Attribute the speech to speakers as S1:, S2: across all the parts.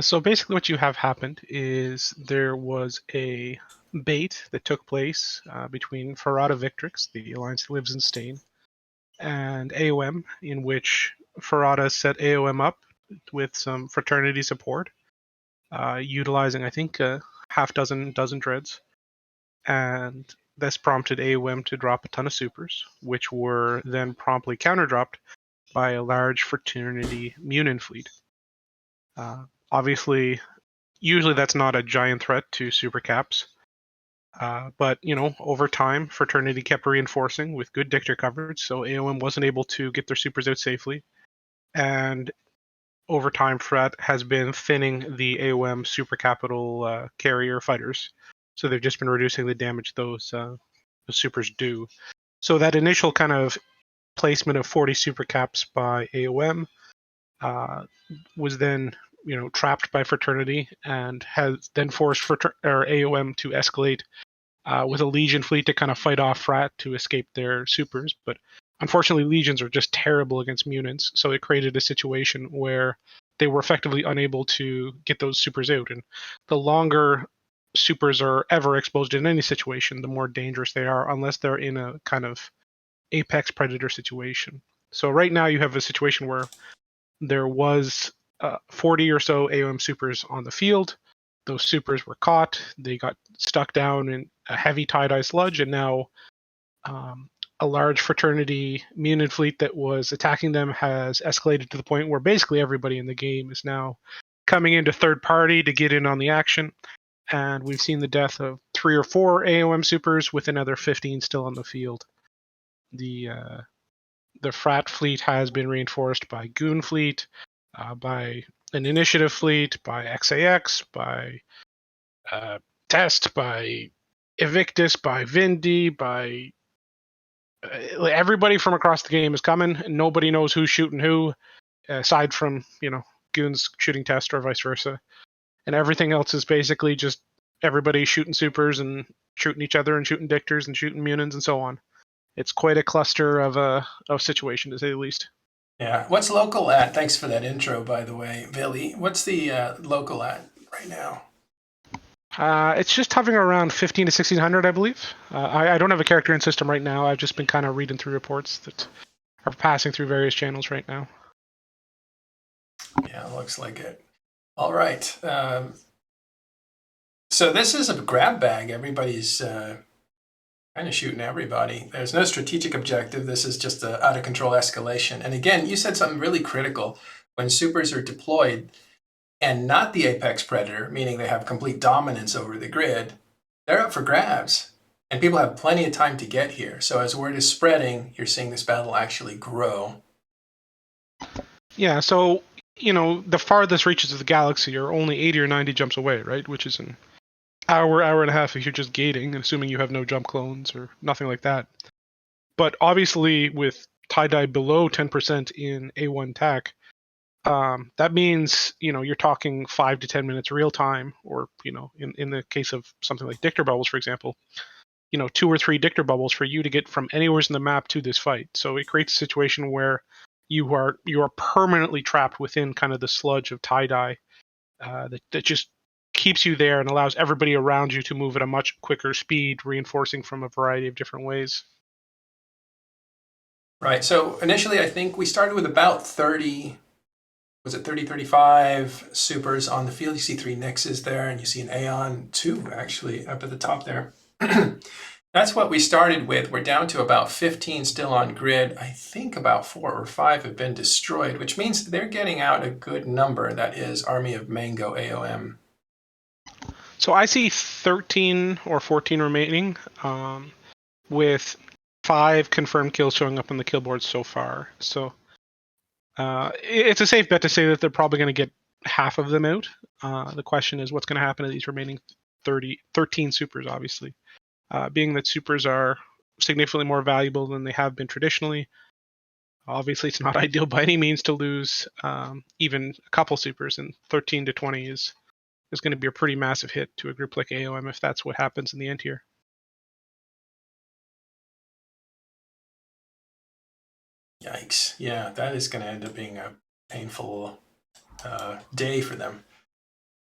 S1: So basically, what you have happened is there was a bait that took place between Fraternity Victrix, the alliance that lives in Stain, and AoM, in which Fraternity set AoM up with some fraternity support, utilizing I think a half dozen dreads, and this prompted AoM to drop a ton of supers, which were then promptly counter-dropped by a large fraternity Munin fleet. Obviously, usually that's not a giant threat to super caps. But, over time, Fraternity kept reinforcing with good Dictor coverage, so AoM wasn't able to get their supers out safely. And over time, Frat has been thinning the AoM super capital carrier fighters. So they've just been reducing the damage those supers do. So that initial kind of placement of 40 super caps by AoM was then trapped by Fraternity and has then forced AoM to escalate with a Legion fleet to kind of fight off Frat to escape their supers. But unfortunately, Legions are just terrible against Munins, so it created a situation where they were effectively unable to get those supers out. And the longer supers are ever exposed in any situation, the more dangerous they are, unless they're in a kind of apex predator situation. So right now you have a situation where there was 40 or so AoM supers on the field. Those supers were caught. They got stuck down in a heavy tie-dye sludge, and now a large fraternity Munin fleet that was attacking them has escalated to the point where basically everybody in the game is now coming into third party to get in on the action. And we've seen the death of 3 or 4 AoM supers with another 15 still on the field. The Frat fleet has been reinforced by Goon fleet, by an Initiative fleet, by XAX, by Test, by Evictus, by Vindy, by everybody from across the game is coming. Nobody knows who's shooting who, aside from Goons shooting Test or vice versa, and everything else is basically just everybody shooting supers and shooting each other and shooting Dictors and shooting Munins and so on. It's quite a cluster of situation, to say the least.
S2: Yeah. What's local at? Thanks for that intro, by the way, Billy. What's the local at right now?
S1: It's just hovering around 15 to 1600, I believe. I don't have a character in system right now. I've just been kind of reading through reports that are passing through various channels right now.
S2: Yeah, looks like it. All right. So this is a grab bag. Everybody's kind of shooting everybody. There's no strategic objective. This is just a out of control escalation. And again, you said something really critical. When supers are deployed and not the apex predator, meaning they have complete dominance over the grid, they're up for grabs. And people have plenty of time to get here. So as word is spreading, you're seeing this battle actually grow.
S1: Yeah, so, the farthest reaches of the galaxy are only 80 or 90 jumps away, right? Which is an hour and a half if you're just gating, assuming you have no jump clones or nothing like that. But obviously, with tie-dye below 10% in A1 TAC, that means you're talking 5 to 10 minutes real time, or in the case of something like Dictor bubbles, for example, 2 or 3 Dictor bubbles for you to get from anywhere in the map to this fight. So it creates a situation where you are permanently trapped within kind of the sludge of tie-dye that just keeps you there and allows everybody around you to move at a much quicker speed, reinforcing from a variety of different ways.
S2: Right. So initially, I think we started with about 30. Was it 30, 35 supers on the field? You see 3 Nixes there, and you see an Aeon 2 actually up at the top there. That's what we started with. We're down to about 15 still on grid. I think about 4 or 5 have been destroyed, which means they're getting out a good number. That is Army of Mango AoM.
S1: So I see 13 or 14 remaining, with 5 confirmed kills showing up on the kill board so far. So it's a safe bet to say that they're probably going to get half of them out. The question is what's going to happen to these remaining 13 supers, obviously. Being that supers are significantly more valuable than they have been traditionally, obviously it's not ideal by any means to lose even a couple supers, and 13 to 20 is going to be a pretty massive hit to a group like AoM if that's what happens in the end here.
S2: Yikes. Yeah, that is going to end up being a painful day for them.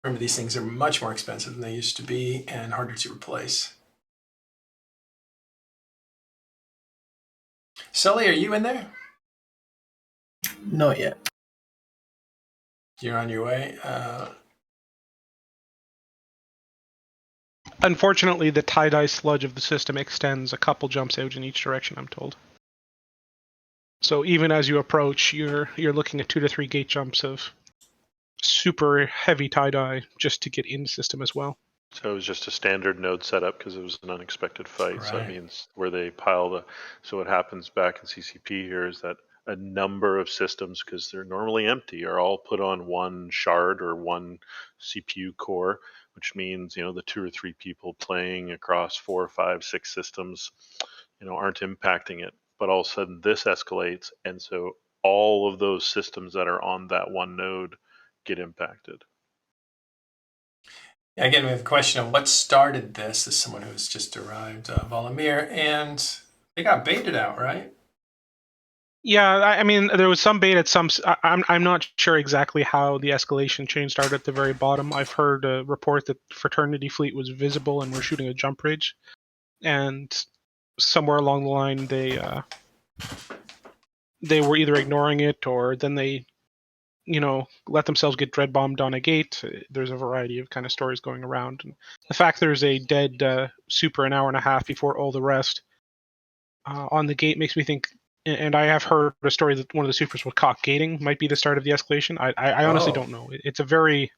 S2: Remember, these things are much more expensive than they used to be and harder to replace. Sully, are you in there?
S3: Not yet.
S2: You're on your way.
S1: Unfortunately, the tie-dye sludge of the system extends a couple jumps out in each direction, I'm told. So even as you approach, you're looking at 2 to 3 gate jumps of super heavy tie-dye just to get in the system as well.
S4: So it was just a standard node setup because it was an unexpected fight. So
S2: Right.
S4: that means where they pile the. So what happens back in CCP here is that a number of systems, because they're normally empty, are all put on one shard or one CPU core, which means the 2 or 3 people playing across 4, 5, 6 systems, aren't impacting it. But all of a sudden this escalates, and so all of those systems that are on that one node get impacted.
S2: Again, we have a question of what started this. This is someone who's just arrived, Volodymyr, and they got baited out, right?
S1: Yeah, I mean, there was some bait at some. I'm not sure exactly how the escalation chain started at the very bottom. I've heard a report that Fraternity fleet was visible and were shooting a jump ridge, and somewhere along the line they were either ignoring it or then they let themselves get dread bombed on a gate. There's a variety of kind of stories going around. And the fact there's a dead super an hour and a half before all the rest on the gate makes me think, and I have heard a story that one of the supers was caught gating might be the start of the escalation. I honestly don't know. It's a very,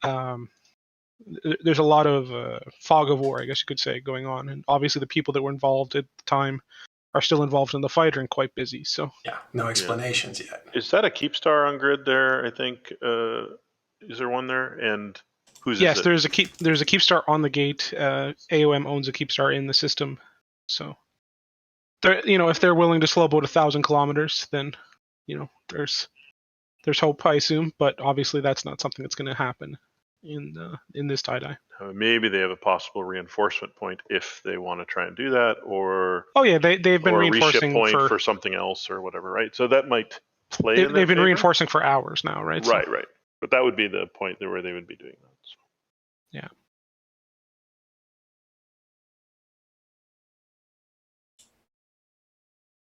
S1: there's a lot of fog of war, I guess you could say, going on. And obviously the people that were involved at the time are still involved in the fight and quite busy. So
S2: yeah, no explanations yet.
S4: Is that a Keepstar on grid there? I think is there one there? And whose
S1: yes,
S4: is it?
S1: there's a Keepstar on the gate. AoM owns a Keepstar in the system, so if they're willing to slow boat 1,000 kilometers, then there's hope, I assume. But obviously that's not something that's going to happen in this tie-dye.
S4: Maybe they have a possible reinforcement point if they want to try and do that, or
S1: they've been
S4: or a
S1: reinforcing
S4: reship point for something else or whatever, right? So that might play in their
S1: they've been
S4: favor.
S1: Reinforcing for hours now, right?
S4: Right. But that would be the point where they would be doing that. So.
S1: Yeah.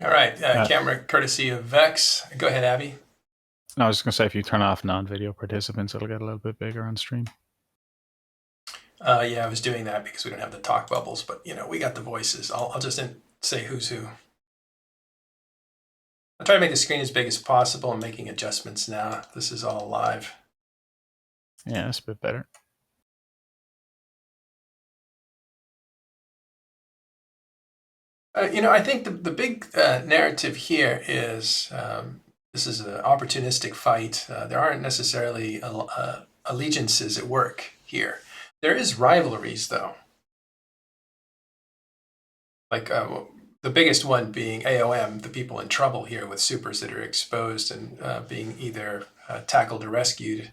S2: All right, camera courtesy of Vex. Go ahead, Abby.
S3: No, I was just going to say, if you turn off non-video participants, it'll get a little bit bigger on stream.
S2: Yeah, I was doing that because we don't have the talk bubbles, but we got the voices. I'll just say who's who. I'll try to make the screen as big as possible. I'm making adjustments now. This is all live.
S3: Yeah, that's a bit better.
S2: I think the big narrative here is this is an opportunistic fight. There aren't necessarily allegiances at work here. There is rivalries, though. Like the biggest one being AoM, the people in trouble here with supers that are exposed and being either tackled or rescued.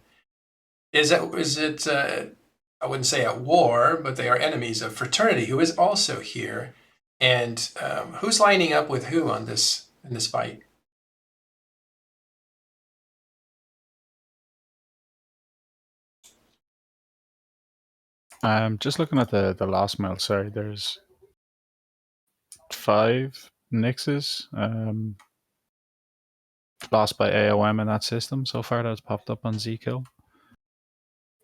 S2: Is it? I wouldn't say at war, but they are enemies of Fraternity, who is also here. And who's lining up with who in this fight?
S3: Just looking at the last mail, sorry, there's 5 Nixes lost by AoM in that system so far that's popped up on Zkill.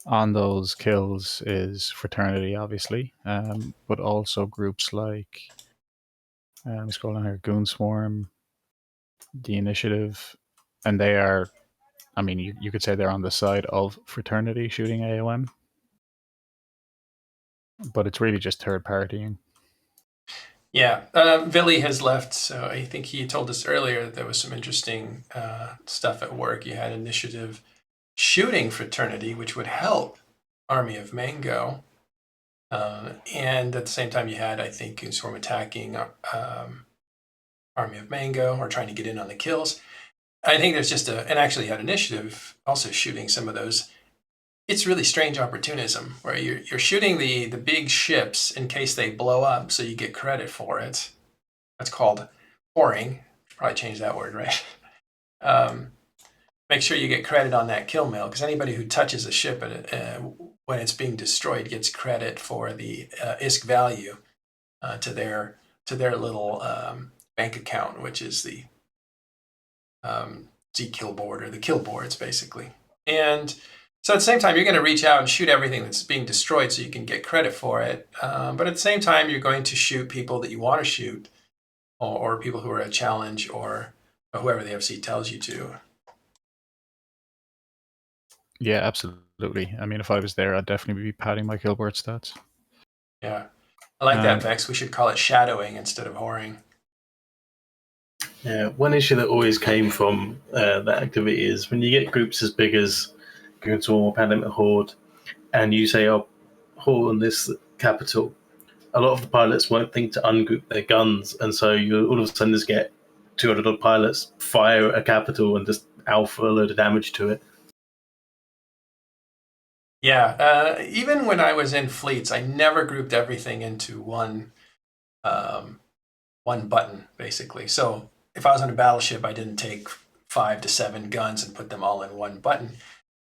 S3: On those kills is Fraternity, obviously, but also groups like, I'm scrolling here, Goon Swarm, The Initiative, and they are, I mean, you could say they're on the side of Fraternity shooting AoM, but it's really just third partying.
S2: Yeah, Billy has left, so I think he told us earlier that there was some interesting stuff at work. You had Initiative shooting Fraternity, which would help Army of Mango. And at the same time, you had, I think, Goon Swarm attacking Army of Mango or trying to get in on the kills. I think there's just and actually had Initiative also shooting some of those. It's really strange opportunism where you're shooting the big ships in case they blow up, so you get credit for it. That's called whoring. Probably change that word, right? make sure you get credit on that kill mail, because anybody who touches a ship when it's being destroyed gets credit for the ISK value to their little bank account, which is the Z kill board, or the kill boards, basically. And so at the same time, you're going to reach out and shoot everything that's being destroyed so you can get credit for it. But at the same time, you're going to shoot people that you want to shoot, or people who are a challenge, or whoever the FC tells you to.
S3: Yeah, absolutely. I mean, if I was there, I'd definitely be padding my kill board stats.
S2: Yeah. I like that, Vex. We should call it shadowing instead of whoring.
S5: Yeah, one issue that always came from that activity is when you get groups as big as Goons or Pandemic Horde, and you say, oh, Horde on this capital, a lot of the pilots won't think to ungroup their guns, and so you all of a sudden just get 200 odd pilots fire a capital and just alpha a load of damage to it.
S2: Yeah, even when I was in fleets, I never grouped everything into one button, basically. So if I was on a battleship, I didn't take 5 to 7 guns and put them all in one button.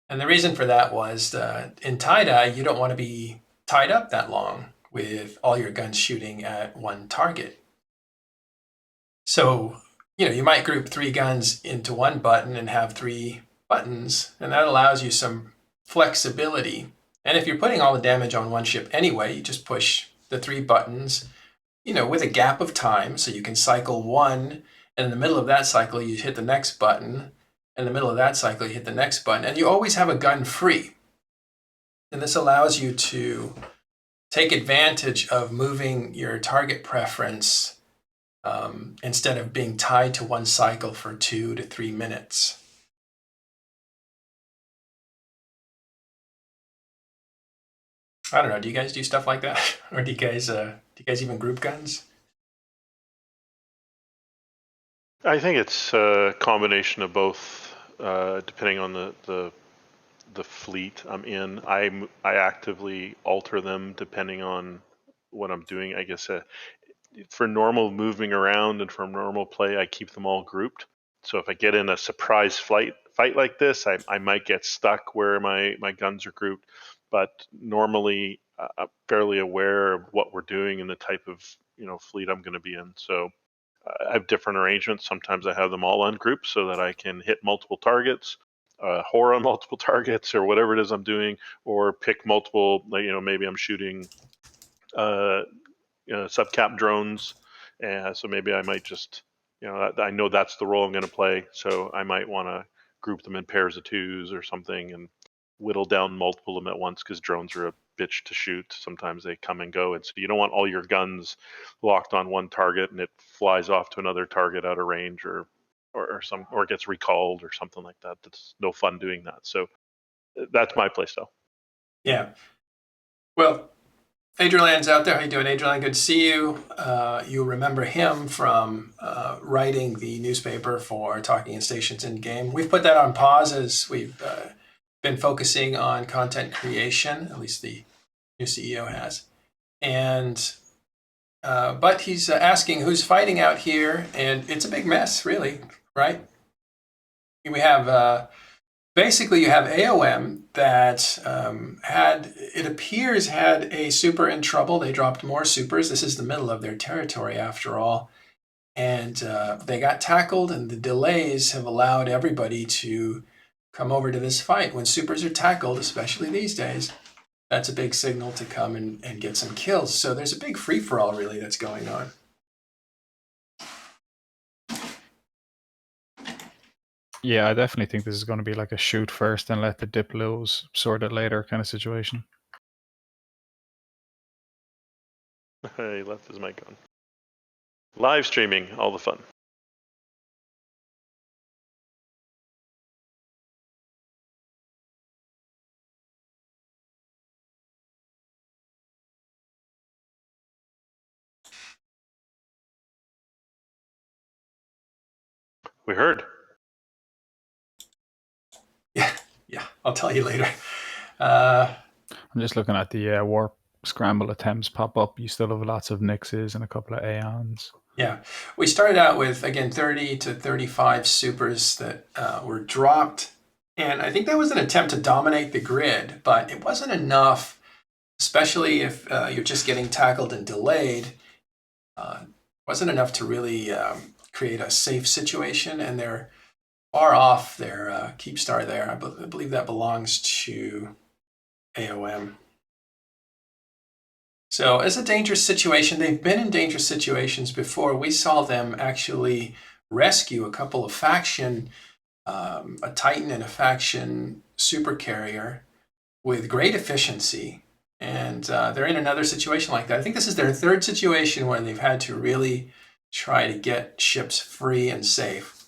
S2: And the reason for that was in tie-dye, you don't want to be tied up that long with all your guns shooting at one target. So, you might group 3 guns into one button and have 3 buttons, and that allows you some flexibility. And if you're putting all the damage on one ship anyway, you just push the 3 buttons, with a gap of time, so you can cycle one, and in the middle of that cycle, you hit the next button. In the middle of that cycle, you hit the next button, and you always have a gun free. And this allows you to take advantage of moving your target preference instead of being tied to one cycle for 2 to 3 minutes. I don't know. Do you guys do stuff like that, or do you guys even group guns?
S4: I think it's a combination of both, depending on the fleet I'm in. I actively alter them depending on what I'm doing. I guess for normal moving around and for normal play, I keep them all grouped. So if I get in a surprise fight like this, I might get stuck where my guns are grouped. But normally, I'm fairly aware of what we're doing and the type of fleet I'm going to be in. So I have different arrangements. Sometimes I have them all ungrouped so that I can hit multiple targets, whore on multiple targets, or whatever it is I'm doing, or pick multiple. Maybe I'm shooting subcap drones, and so maybe I might just I know that's the role I'm going to play, so I might want to group them in pairs of 2s or something and whittle down multiple of them at once, because drones are a bitch to shoot. Sometimes they come and go, and so you don't want all your guns locked on one target and it flies off to another target out of range, or gets recalled or something like that. That's no fun doing that. So that's my playstyle.
S2: Yeah. Well, Adrian's out there. How you doing, Adrian? Good to see you. You remember him from writing the newspaper for Talking in Stations in Game. We've put that on pause as we've been focusing on content creation. At least the new CEO has. And but he's asking who's fighting out here, and it's a big mess, really, right? We have basically you have AoM that it appears had a super in trouble. They dropped more supers. This is the middle of their territory, after all, and they got tackled. And the delays have allowed everybody to come over to this fight. When supers are tackled, especially these days, that's a big signal to come and get some kills. So there's a big free-for-all, really, that's going on.
S3: Yeah, I definitely think this is going to be like a shoot first and let the dip lows sort it later kind of situation.
S4: He left his mic on. Live streaming, all the fun. We heard.
S2: Yeah, I'll tell you later.
S3: I'm just looking at the warp scramble attempts pop up. You still have lots of Nixes and a couple of Aeons.
S2: Yeah, we started out with, again, 30 to 35 supers that were dropped And I think that was an attempt to dominate the grid, but it wasn't enough, especially if you're just getting tackled and delayed. Wasn't enough to really create a safe situation, and they're far off their keep star there. I believe that belongs to AoM. So it's a dangerous situation. They've been in dangerous situations before. We saw them actually rescue a couple of faction, a Titan and a faction supercarrier with great efficiency. And they're in another situation like that. I think this is their third situation where they've had to really try to get ships free and safe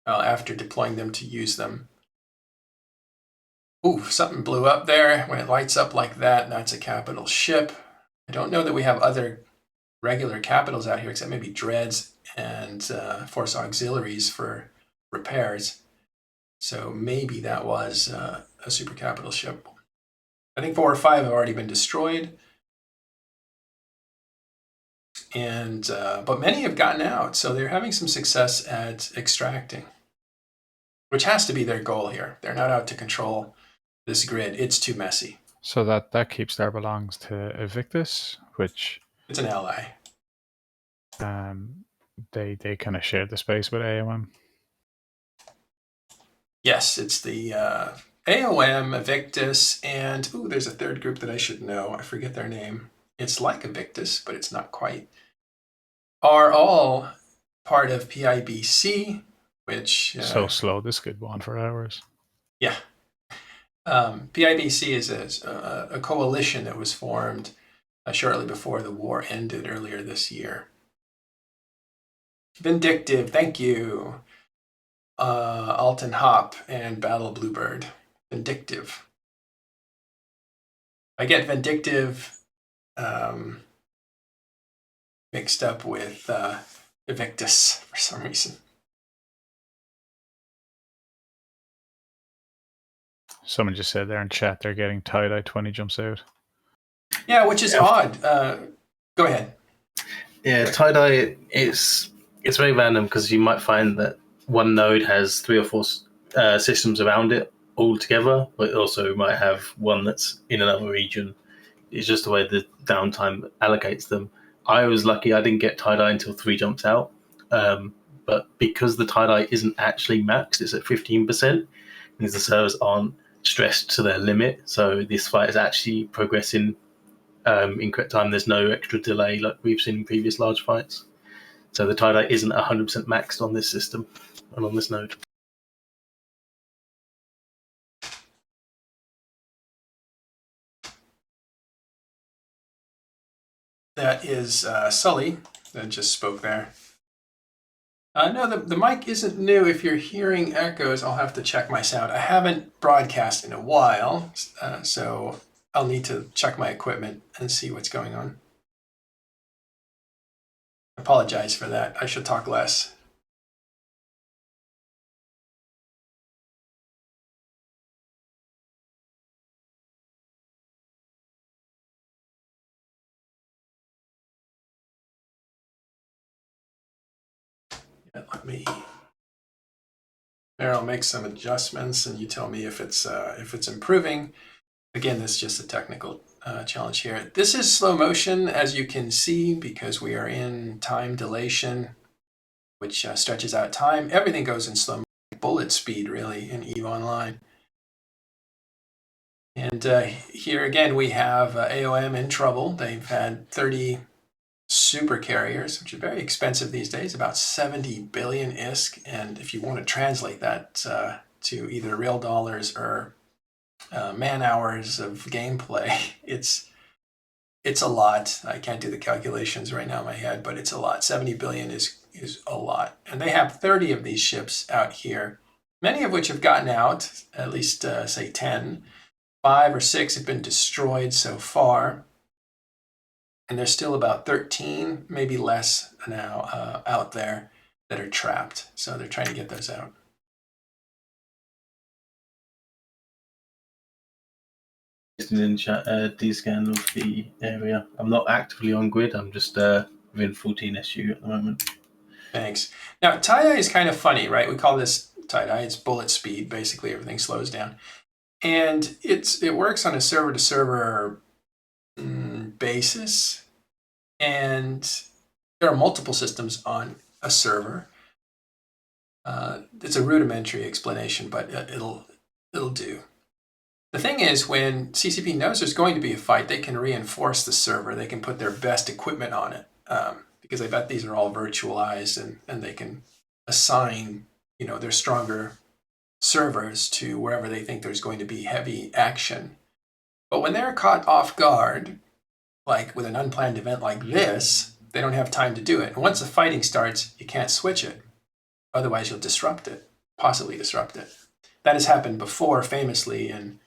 S2: after deploying them to use them. Ooh, something blew up there. When it lights up like that, that's a capital ship. I don't know that we have other regular capitals out here except maybe dreads and force auxiliaries for repairs. So maybe that was a super capital ship. I think 4 or 5 have already been destroyed. And but many have gotten out, so they're having some success at extracting, which has to be their goal here. They're not out to control this grid. It's too messy.
S3: So that keep star belongs to Invictus, which
S2: It's an ally.
S3: they kind of share the space with AoM.
S2: Yes, it's the AoM, Invictus, and there's a third group that I should know. I forget their name. It's like Invictus, but it's not quite. Are all part of PIBC, which
S3: So slow, this could go on for hours.
S2: Yeah. PIBC is a coalition that was formed shortly before the war ended earlier this year. Vindictive, thank you. Alton Hop and Battle Bluebird. Vindictive. I get Vindictive mixed up with Invictus for some reason.
S3: Someone just said there in chat they're getting tie-dye 20 jumps out.
S2: Yeah, which is odd. Go ahead.
S5: Yeah, tie-dye, it's very random because you might find that one node has 3 or 4 systems around it all together, but it also might have one that's in another region. It's just the way the downtime allocates them. I was lucky I didn't get tie-dye until 3 jumps out, but because the tie-dye isn't actually maxed, it's at 15%, means the servers aren't stressed to their limit, so this fight is actually progressing in correct time. There's no extra delay like we've seen in previous large fights. So the tie-dye isn't 100% maxed on this system and on this node.
S2: That is Sully that just spoke there. No, the mic isn't new. If you're hearing echoes, I'll have to check my sound. I haven't broadcast in a while, so I'll need to check my equipment and see what's going on. I apologize for that. I should talk less. Yeah, let me. There, I'll make some adjustments, and you tell me if it's improving. Again, this is just a technical challenge here. This is slow motion, as you can see, because we are in time dilation, which stretches out time. Everything goes in slow motion, bullet speed, really, in EVE Online. And here again, we have AoM in trouble. They've had 30 super carriers, which are very expensive these days, about 70 billion ISK. And if you want to translate that to either real dollars or man hours of gameplay, it's a lot. I can't do the calculations right now in my head, but it's a lot. 70 billion is a lot. And they have 30 of these ships out here, many of which have gotten out, at least say 10. 5 or 6 have been destroyed so far. And there's still about 13, maybe less now, out there that are trapped. So they're trying to get those out.
S5: In chat, D-scan of the area. I'm not actively on grid. I'm just within 14 SU at the moment.
S2: Thanks. Now, tie-dye is kind of funny, right? We call this tie-dye. It's bullet speed, basically everything slows down. And it works on a server-to-server basis. And there are multiple systems on a server. It's a rudimentary explanation, but it'll do. The thing is, when CCP knows there's going to be a fight, they can reinforce the server. They can put their best equipment on it, because I bet these are all virtualized, and they can assign, their stronger servers to wherever they think there's going to be heavy action. But when they're caught off guard, like with an unplanned event like this, they don't have time to do it. And once the fighting starts, you can't switch it. Otherwise, you'll disrupt it, possibly disrupt it. That has happened before, famously, in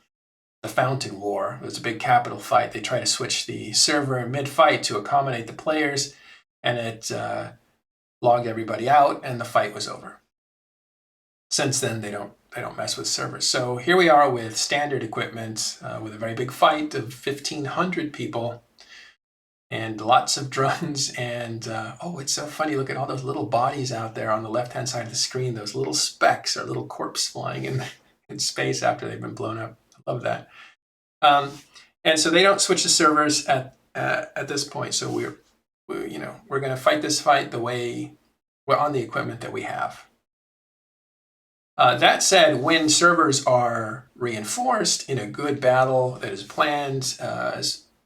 S2: the Fountain War. It was a big capital fight. They tried to switch the server mid-fight to accommodate the players, and it logged everybody out, and the fight was over. Since then, they don't mess with servers. So here we are with standard equipment, with a very big fight of 1,500 people, and lots of drones. And it's so funny. Look at all those little bodies out there on the left-hand side of the screen. Those little specks are little corpses flying in space after they've been blown up. I love that. And so they don't switch the servers at this point. So we're going to fight this fight the way we're on the equipment that we have. That said, when servers are reinforced in a good battle that is planned,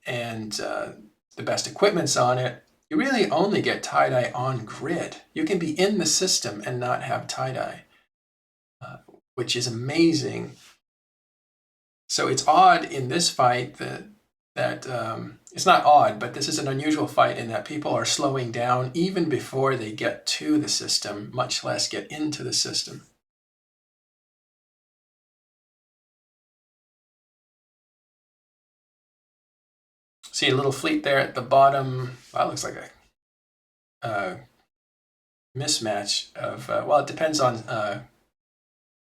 S2: and the best equipment's on it, you really only get tie-dye on grid. You can be in the system and not have tie-dye, which is amazing. So it's odd in this fight that it's not odd, but this is an unusual fight in that people are slowing down even before they get to the system, much less get into the system. See a little fleet there at the bottom. That looks like a mismatch of, it depends on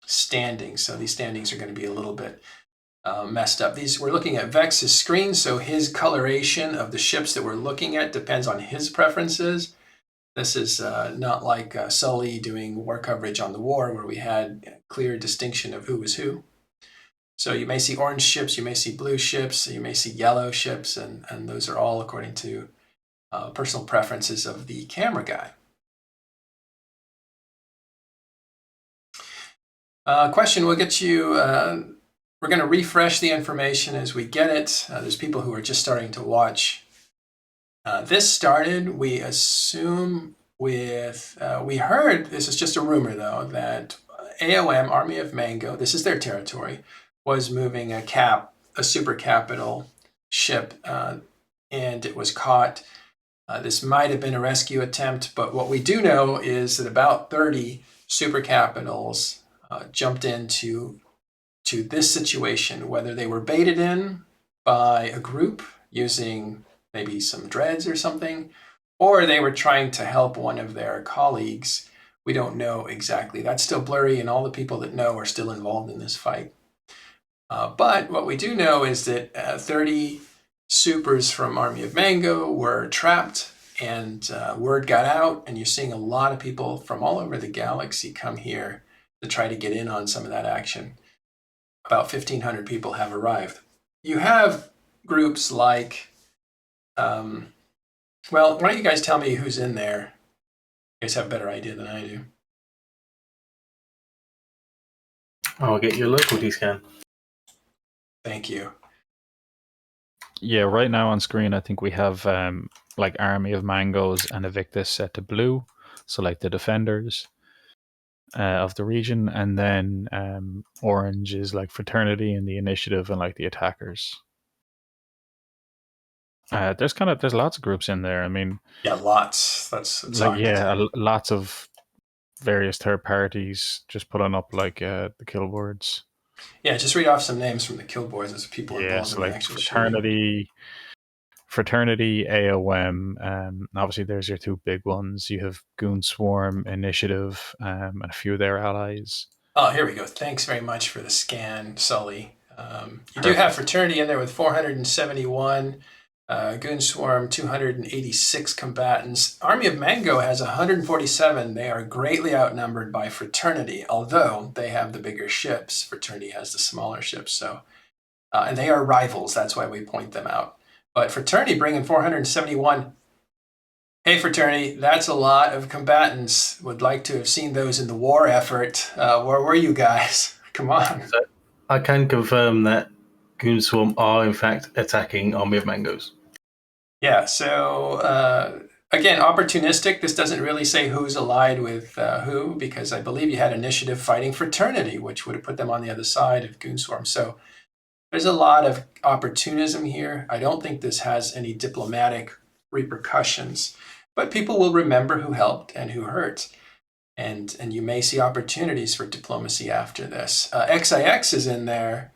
S2: standings. So these standings are going to be a little bit messed up. We're looking at Vex's screen, so his coloration of the ships that we're looking at depends on his preferences. This is not like Sully doing war coverage on the war, where we had clear distinction of who was who. So you may see orange ships, you may see blue ships, you may see yellow ships, and those are all according to personal preferences of the camera guy. Question, we'll get you, we're going to refresh the information as we get it. There's people who are just starting to watch. This started, we assume, with, we heard, this is just a rumor though, that AoM, Army of Mango, this is their territory, was moving a super capital ship, and it was caught. This might have been a rescue attempt, but what we do know is that about 30 super capitals jumped into this situation, whether they were baited in by a group using maybe some dreads or something, or they were trying to help one of their colleagues. We don't know exactly. That's still blurry, and all the people that know are still involved in this fight. But what we do know is that 30 supers from Army of Mango were trapped, and word got out, and you're seeing a lot of people from all over the galaxy come here to try to get in on some of that action. About 1,500 people have arrived. You have groups like, why don't you guys tell me who's in there? You guys have a better idea than I do.
S5: I'll get your loyalty scan.
S2: Thank you.
S3: Yeah, right now on screen, I think we have like Army of Mangoes and Evictus set to blue. So like the defenders of the region, and then orange is like Fraternity and the Initiative and like the attackers. There's lots of groups in there. I mean,
S2: yeah, lots. That's
S3: like lots of various third parties just putting up like the kill boards.
S2: Yeah, just read off some names from the kill boards as people involved in the actual
S3: Fraternity, Fraternity, AoM. Obviously, there's your two big ones. You have Goon Swarm, Initiative, and a few of their allies.
S2: Oh, here we go. Thanks very much for the scan, Sully. You do have Fraternity in there with 471. Goon Swarm, 286 combatants. Army of Mango has 147. They are greatly outnumbered by Fraternity, although they have the bigger ships. Fraternity has the smaller ships, so and they are rivals. That's why we point them out. But Fraternity bringing 471. Hey, Fraternity, that's a lot of combatants. Would like to have seen those in the war effort. Where were you guys? Come on.
S5: So I can confirm that Goon Swarm are in fact attacking Army of Mangoes.
S2: Yeah, so again, opportunistic. This doesn't really say who's allied with who, because I believe you had Initiative fighting Fraternity, which would have put them on the other side of Goon Swarm. So there's a lot of opportunism here. I don't think this has any diplomatic repercussions, but people will remember who helped and who hurt. And you may see opportunities for diplomacy after this. XIX is in there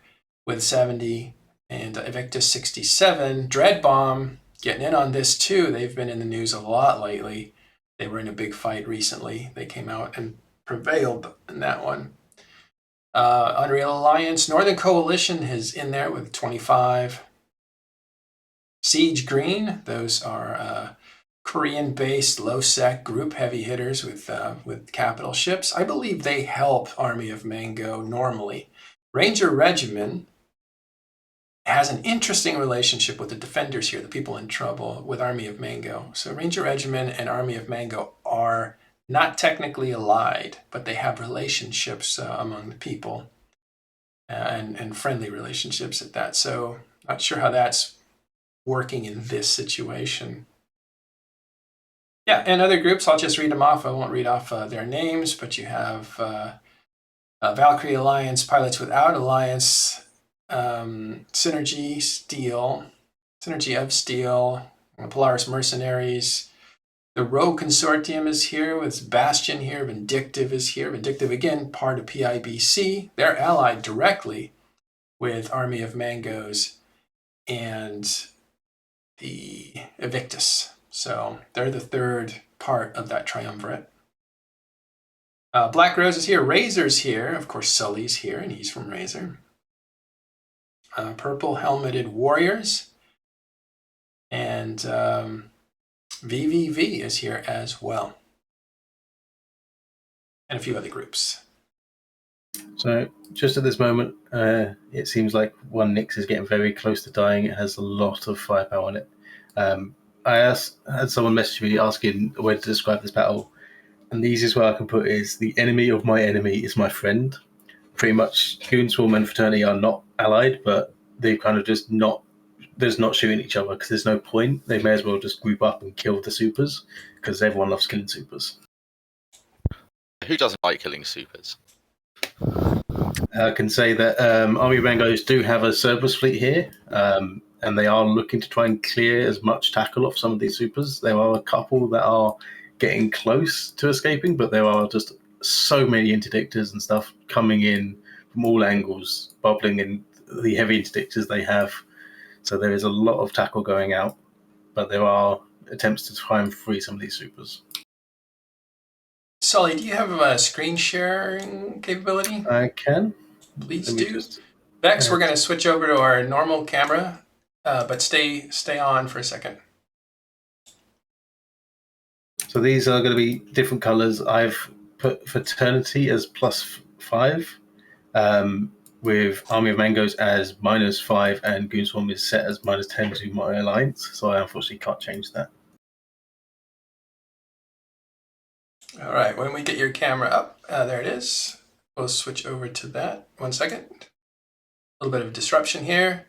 S2: with 70 and Evictus 67. Dread Bomb getting in on this too. They've been in the news a lot lately. They were in a big fight recently. They came out and prevailed in that one. Unreal Alliance, Northern Coalition is in there with 25. Siege Green, those are Korean-based low-sec group heavy hitters with capital ships. I believe they help Army of Mango normally. Ranger Regiment has an interesting relationship with the defenders here, the people in trouble with Army of Mango. So Ranger Regiment and Army of Mango are not technically allied, but they have relationships among the people and friendly relationships at that. So not sure how that's working in this situation. Yeah, and other groups, I'll just read them off. I won't read off their names, but you have Valkyrie Alliance, Pilots Without Alliance, Synergy of Steel, Polaris Mercenaries. The Rogue Consortium is here with Bastion here. Vindictive is here. Vindictive, again, part of PIBC. They're allied directly with Army of Mangoes and the Evictus. So they're the third part of that triumvirate. Black Rose is here. Razor's here. Of course, Sully's here, and he's from Razor. Purple Helmeted Warriors. And VVV is here as well. And a few other groups.
S5: So just at this moment, it seems like one Nyx is getting very close to dying. It has a lot of firepower on it. I had someone message me asking a way to describe this battle, and the easiest way I can put it is the enemy of my enemy is my friend. Pretty much, Goon Swarm and Fraternity are not allied, but they've kind of just not shooting each other because there's no point. They may as well just group up and kill the supers because everyone loves killing supers.
S6: Who doesn't like killing supers?
S5: I can say that Army of Mangoes do have a Cerberus fleet here, and they are looking to try and clear as much tackle off some of these supers. There are a couple that are getting close to escaping, but there are just so many interdictors and stuff coming in from all angles, bubbling in the heavy interdictors they have. So there is a lot of tackle going out, but there are attempts to try and free some of these supers.
S2: Sully, do you have a screen sharing capability?
S5: I can.
S2: Please do. Vex, we're going to switch over to our normal camera, but stay on for a second.
S5: So these are going to be different colors. I've put Fraternity as +5, with Army of Mangoes as -5, and Goon Swarm is set as -10 to my alliance. So I unfortunately can't change that.
S2: All right, when we get your camera up, there it is. We'll switch over to that. 1 second. A little bit of disruption here.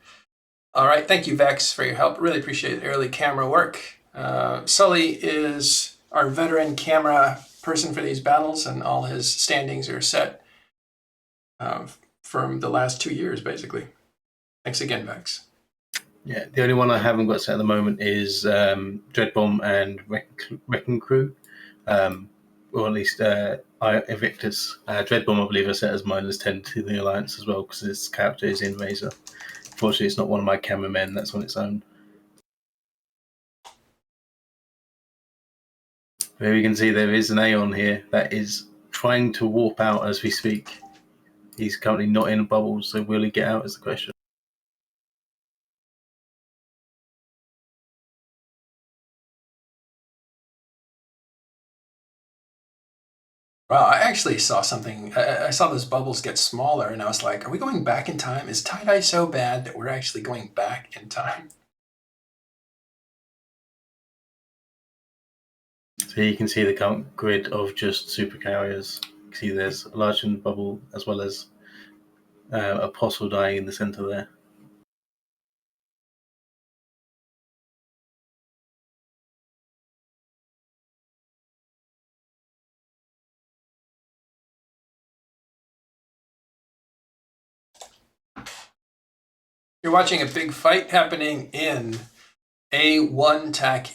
S2: All right, thank you, Vex, for your help. Really appreciate the early camera work. Sully is our veteran camera person for these battles, and all his standings are set from the last 2 years, basically. Thanks again, Vex.
S5: Yeah, the only one I haven't got set at the moment is Dread Bomb and Wrecking Crew. Or at least Evictus. Dread Bomb, I believe, are set as -10 to the Alliance as well, because this character is in Razor. Unfortunately, it's not one of my cameramen, that's on its own. There you can see there is an AoM here that is trying to warp out as we speak. He's currently not in bubbles, so will he get out is the question.
S2: Wow, I actually saw something. I saw those bubbles get smaller, and I was like, are we going back in time? Is tie-dye so bad that we're actually going back in time?
S5: So you can see the current grid of just supercarriers. You can see there's a large bubble as well as a apostle dying in the center there.
S2: You're watching a big fight happening in A1-AUH,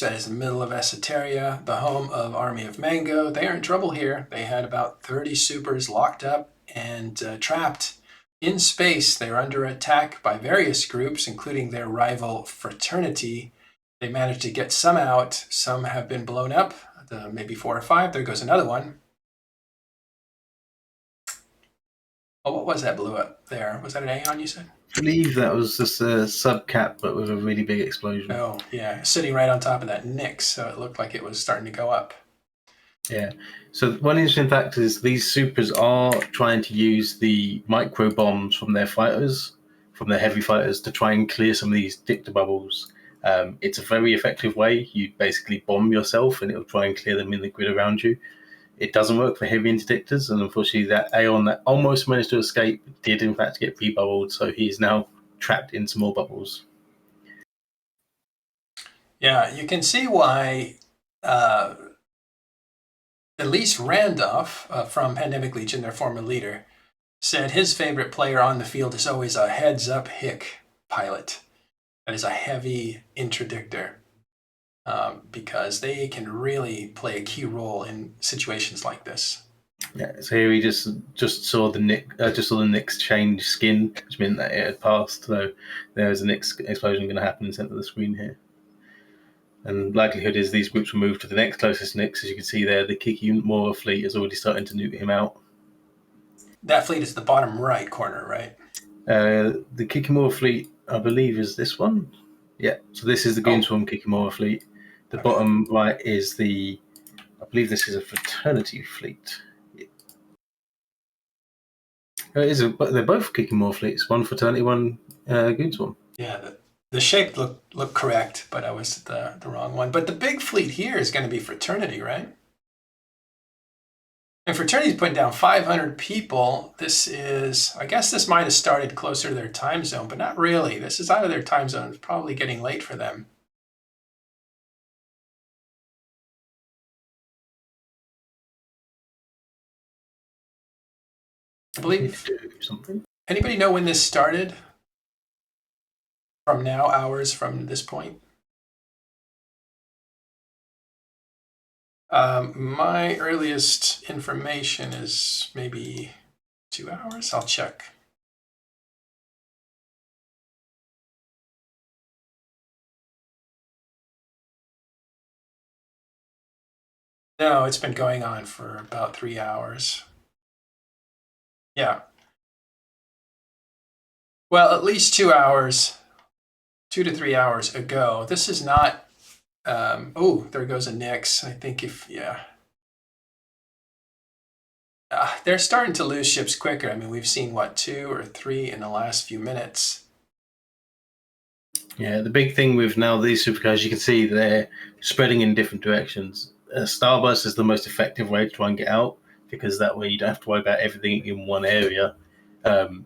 S2: that is the middle of Esoteria, the home of Army of Mango. They are in trouble here. They had about 30 supers locked up and trapped in space. They are under attack by various groups, including their rival Fraternity. They managed to get some out. Some have been blown up, maybe 4 or 5. There goes another one. Oh, what was that blew up there? Was that an Aeon, you said?
S5: I believe that was just a subcap, but with a really big explosion.
S2: Oh, yeah, sitting right on top of that Nyx, so it looked like it was starting to go up.
S5: Yeah. So one interesting fact is these supers are trying to use the micro bombs from their fighters, from their heavy fighters, to try and clear some of these dicta bubbles. It's a very effective way. You basically bomb yourself, and it'll try and clear them in the grid around you. It doesn't work for heavy interdictors, and unfortunately, that Aeon that almost managed to escape did in fact get pre-bubbled, so he is now trapped into more bubbles.
S2: Yeah, you can see why at least Randolph from Pandemic Legion, their former leader, said his favorite player on the field is always a heads-up hick pilot. That is a heavy interdictor because they can really play a key role in situations like this.
S5: Yeah, so here we just saw the Nyx change skin, which meant that it had passed. So there's a Nyx explosion going to happen in the center of the screen here. And likelihood is these groups will move to the next closest Nyx. As you can see there, the Kikimora fleet is already starting to nuke him out.
S2: That fleet is the bottom right corner, right?
S5: The Kikimora fleet, I believe, is this one. Yeah, so this is the Goonswarm Kikimora fleet. The bottom right is I believe this is a Fraternity fleet. They're both Kikimora fleets. One Fraternity, one Goonswarm.
S2: Yeah, the shape looked correct, but I was the wrong one. But the big fleet here is going to be Fraternity, right? And Fraternity's putting down 500 people. I guess this might have started closer to their time zone, but not really. This is out of their time zone. It's probably getting late for them. I believe.
S5: Something.
S2: Anybody know when this started? From now, hours from this point? My earliest information is maybe 2 hours. I'll check. No, it's been going on for about 3 hours. Yeah. Well, at least 2 hours, 2 to 3 hours ago. This is not. Oh, there goes a Nyx. I think they're starting to lose ships quicker. I mean, we've seen, 2 or 3 in the last few minutes.
S5: Yeah, the big thing with now these supercars, you can see they're spreading in different directions. Starburst is the most effective way to try and get out, because that way you don't have to worry about everything in one area.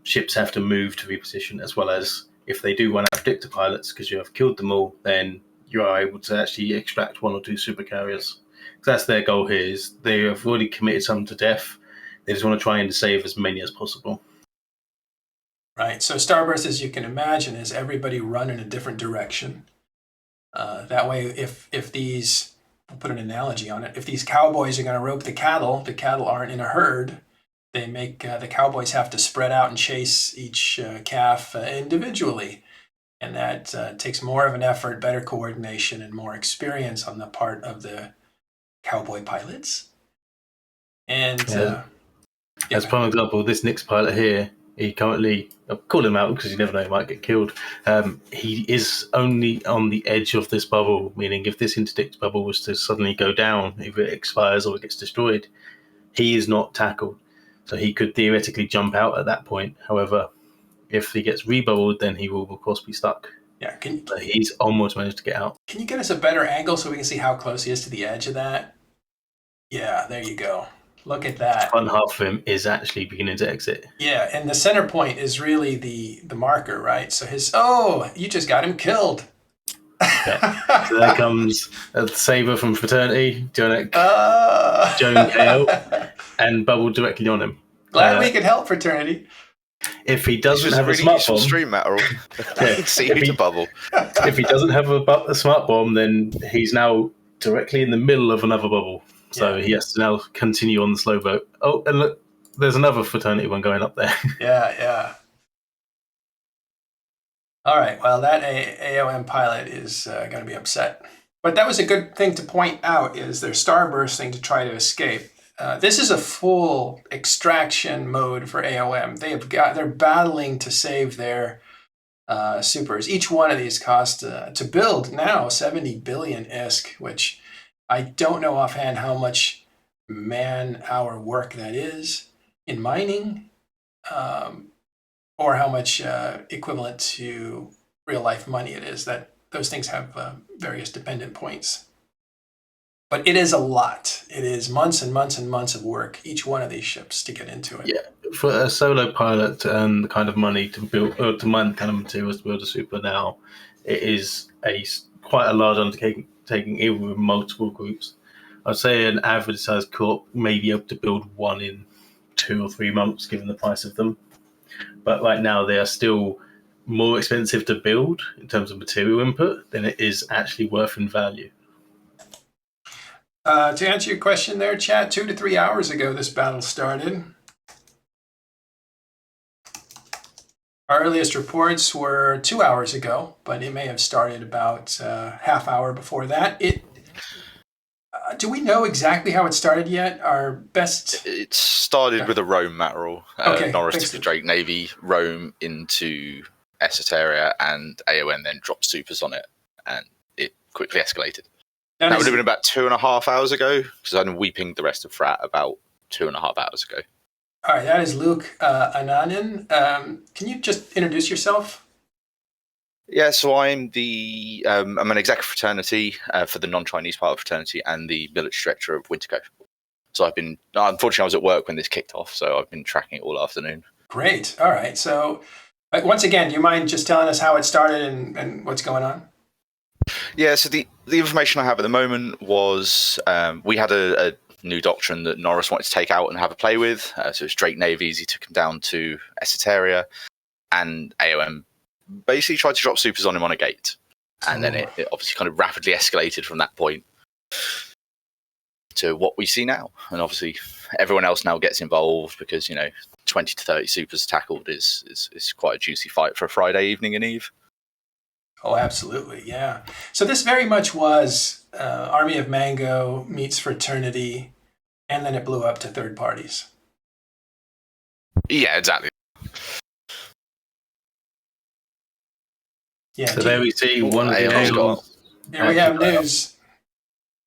S5: Ships have to move to reposition, as well as if they do run out of dicta pilots because you have killed them all, then you are able to actually extract 1 or 2 supercarriers. So that's their goal here, is they have already committed some to death. They just want to try and save as many as possible.
S2: Right. So Starburst, as you can imagine, is everybody run in a different direction. That way, if these, I'll put an analogy on it, if these cowboys are going to rope the cattle aren't in a herd. They make the cowboys have to spread out and chase each calf individually. And that takes more of an effort, better coordination, and more experience on the part of the cowboy pilots. And
S5: as for example, this Nyx pilot here, He currently, I'll call him out because you never know, he might get killed. He is only on the edge of this bubble, meaning if this interdict bubble was to suddenly go down, if it expires or it gets destroyed, he is not tackled. So he could theoretically jump out at that point. However, if he gets rebubbled, then he will, of course, be stuck.
S2: Yeah,
S5: But he's almost managed to get out.
S2: Can you get us a better angle so we can see how close he is to the edge of that? Yeah, there you go. Look at that.
S5: Front half of him is actually beginning to exit.
S2: Yeah, and the center point is really the marker, right? So you just got him killed.
S5: Yeah. So there comes a saber from Fraternity, Joan KO, and bubble directly on him.
S2: Glad we could help Fraternity.
S5: If he doesn't have
S6: really
S5: a smart
S6: useful
S5: bomb,
S6: stream metal. See who to bubble.
S5: If he doesn't have a smart bomb, then he's now directly in the middle of another bubble. So he has to now continue on the slow boat. Oh, and look, there's another Fraternity one going up there.
S2: Yeah. All right, well, that AoM pilot is going to be upset. But that was a good thing to point out, is they're starbursting to try to escape. This is a full extraction mode for AoM. They're battling to save their supers. Each one of these cost to build now 70 billion ISK, which I don't know offhand how much man-hour work that is in mining, or how much equivalent to real-life money it is. That those things have various dependent points. But it is a lot. It is months and months and months of work, each one of these ships, to get into it.
S5: Yeah, for a solo pilot to earn the kind of money to build, or to mine the kind of materials to build a super now, it is quite a large undertaking, even with multiple groups. I'd say an average sized corp may be able to build one in 2 or 3 months, given the price of them. But right now, they are still more expensive to build in terms of material input than it is actually worth in value.
S2: To answer your question there, chat, 2 to 3 hours ago, this battle started. Our earliest reports were 2 hours ago, but it may have started about half hour before that. Do we know exactly how it started yet?
S6: It started with a roam mackerel. Norris took a Drake Navy, roam into Esoteria, and AoM then dropped supers on it, and it quickly escalated. That would have been about 2.5 hours ago, because we pinged the rest of Frat about 2.5 hours ago.
S2: All right, that is Luke Ananin. Can you just introduce yourself?
S6: Yeah, so I'm I'm an exec fraternity for the non-Chinese part of fraternity and the military director of Winterco. So unfortunately I was at work when this kicked off, so I've been tracking it all afternoon.
S2: Great. All right. So once again, do you mind just telling us how it started and what's going on?
S6: Yeah, so the information I have at the moment was we had a new doctrine that Norris wanted to take out and have a play with. So it's Drake Navies, he took him down to Esoteria, and AoM basically tried to drop supers on him on a gate. And then it obviously kind of rapidly escalated from that point to what we see now. And obviously everyone else now gets involved because, 20 to 30 supers tackled is quite a juicy fight for a Friday evening in Eve.
S2: Oh, absolutely, yeah. So this very much was Army of Mango meets Fraternity, and then it blew up to third parties.
S6: Yeah, exactly.
S2: Yeah.
S5: So there we see one of the
S6: AOM's
S2: There we have news.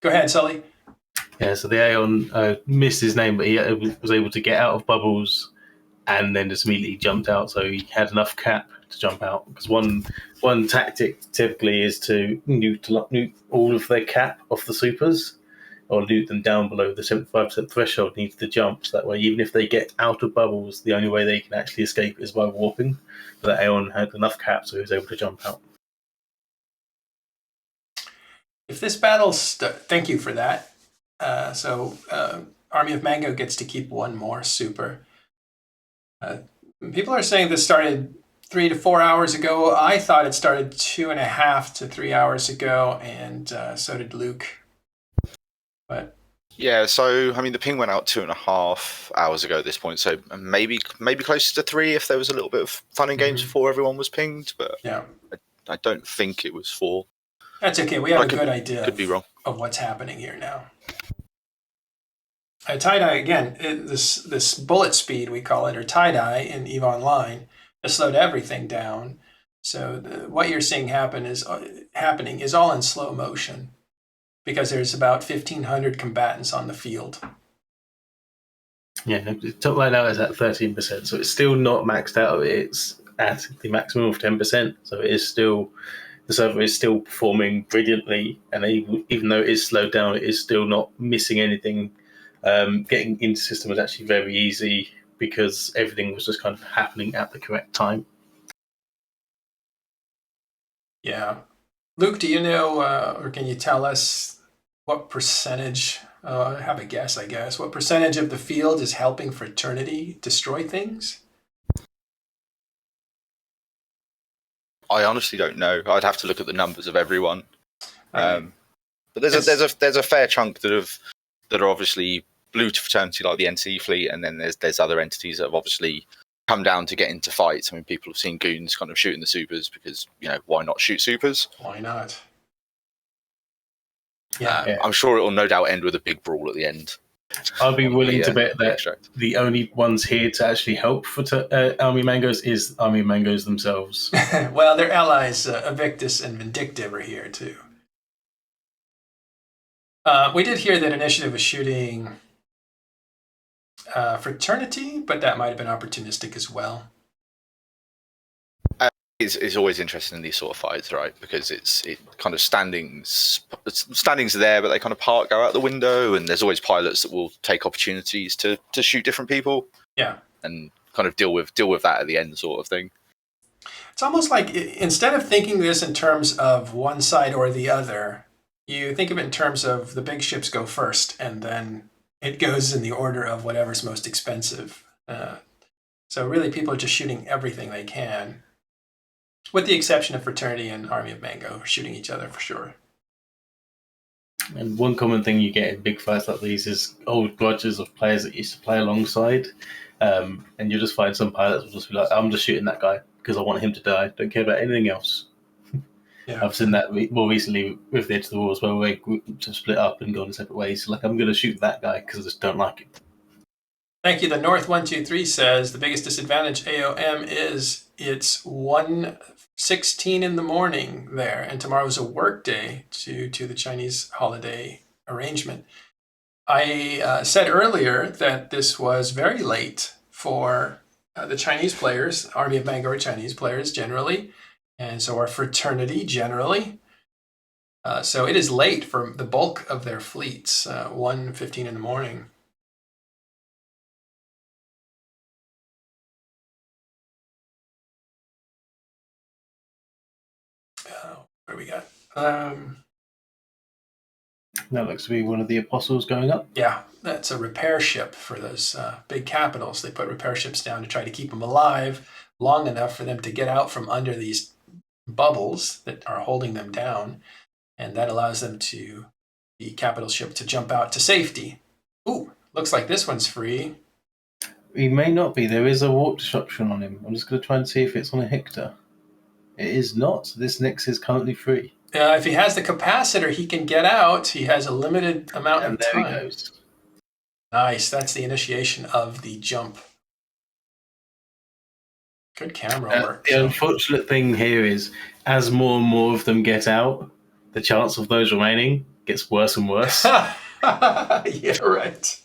S2: Go ahead, Sully.
S5: Yeah, so the AoM missed his name, but he was able to get out of bubbles and then just immediately jumped out. So he had enough cap to jump out. Because one tactic typically is to nuke all of their cap off the supers, or nuke them down below the 75% threshold needs to jump. So that way, even if they get out of bubbles, the only way they can actually escape is by warping. But AoM had enough cap, so he was able to jump out.
S2: If this battle, thank you for that. So Army of Mango gets to keep one more super. People are saying this started 3 to 4 hours ago. I thought it started 2.5 to 3 hours ago, and so did Luke. But
S6: yeah, so the ping went out 2.5 hours ago at this point. So maybe closer to 3 if there was a little bit of fun and games before everyone was pinged. But
S2: yeah,
S6: I don't think it was 4.
S2: That's okay. We have a good idea
S6: could be wrong.
S2: of what's happening here now. tie-dye, again, this bullet speed, we call it, or tie-dye in EVE Online, has slowed everything down. So what you're seeing happening is all in slow motion because there's about 1,500 combatants on the field.
S5: Yeah, top line now is at 13%, so it's still not maxed out. It's at the maximum of 10%, so it is still, the server is still performing brilliantly, and even though it is slowed down, it is still not missing anything. Getting into the system was actually very easy because everything was just kind of happening at the correct time.
S2: Yeah. Luke, do you know, or can you tell us what percentage, have a guess, I guess, what percentage of the field is helping Fraternity destroy things?
S6: I honestly don't know. I'd have to look at the numbers of everyone.
S2: Right.
S6: But there's a fair chunk that are obviously blue to Fraternity, like the NC fleet, and then there's other entities that have obviously come down to get into fights. I mean, people have seen goons kind of shooting the supers because, why not shoot supers?
S2: Why not? Yeah.
S6: I'm sure it will no doubt end with a big brawl at the end.
S5: I'll be willing to bet that
S6: extract.
S5: the only ones here to actually help for Army Mangoes is Army Mangoes themselves.
S2: Well, their allies, Evictus and Vindictive, are here too. We did hear that Initiative was shooting Fraternity, but that might have been opportunistic as well.
S6: It's always interesting in these sort of fights, right? Because it kind of standings are there, but they kind of go out the window, and there's always pilots that will take opportunities to shoot different people.
S2: Yeah,
S6: and kind of deal with that at the end, sort of thing.
S2: It's almost like instead of thinking this in terms of one side or the other, you think of it in terms of the big ships go first, and then it goes in the order of whatever's most expensive. So really, people are just shooting everything they can. With the exception of Fraternity and Army of Mango shooting each other for sure.
S5: And one common thing you get in big fights like these is old grudges of players that used to play alongside. And you'll just find some pilots will just be like, I'm just shooting that guy because I want him to die. Don't care about anything else.
S2: Yeah.
S5: I've seen that more recently with the Edge of the War as well, where groups have split up and gone separate ways. Like, I'm going to shoot that guy because I just don't like him.
S2: Thank you. The North123 says the biggest disadvantage AoM is it's 1:16 in the morning there, and tomorrow's a work day due to the Chinese holiday arrangement. I said earlier that this was very late for the Chinese players. Army of Mango are Chinese players generally, and so are Fraternity generally. So it is late for the bulk of their fleets, 1:15 in the morning. What do we got?
S5: That looks to be one of the apostles going up.
S2: Yeah, that's a repair ship for those big capitals. They put repair ships down to try to keep them alive long enough for them to get out from under these bubbles that are holding them down. And that allows them to, the capital ship, to jump out to safety. Ooh, looks like this one's free.
S5: He may not be. There is a warp disruption on him. I'm just going to try and see if it's on a Hector. It is not. This Nix is currently free.
S2: If he has the capacitor, he can get out. He has a limited amount of time.
S5: And there he goes.
S2: Nice. That's the initiation of the jump. Good camera work.
S5: The unfortunate thing here is, as more and more of them get out, the chance of those remaining gets worse and worse.
S2: Yeah, right.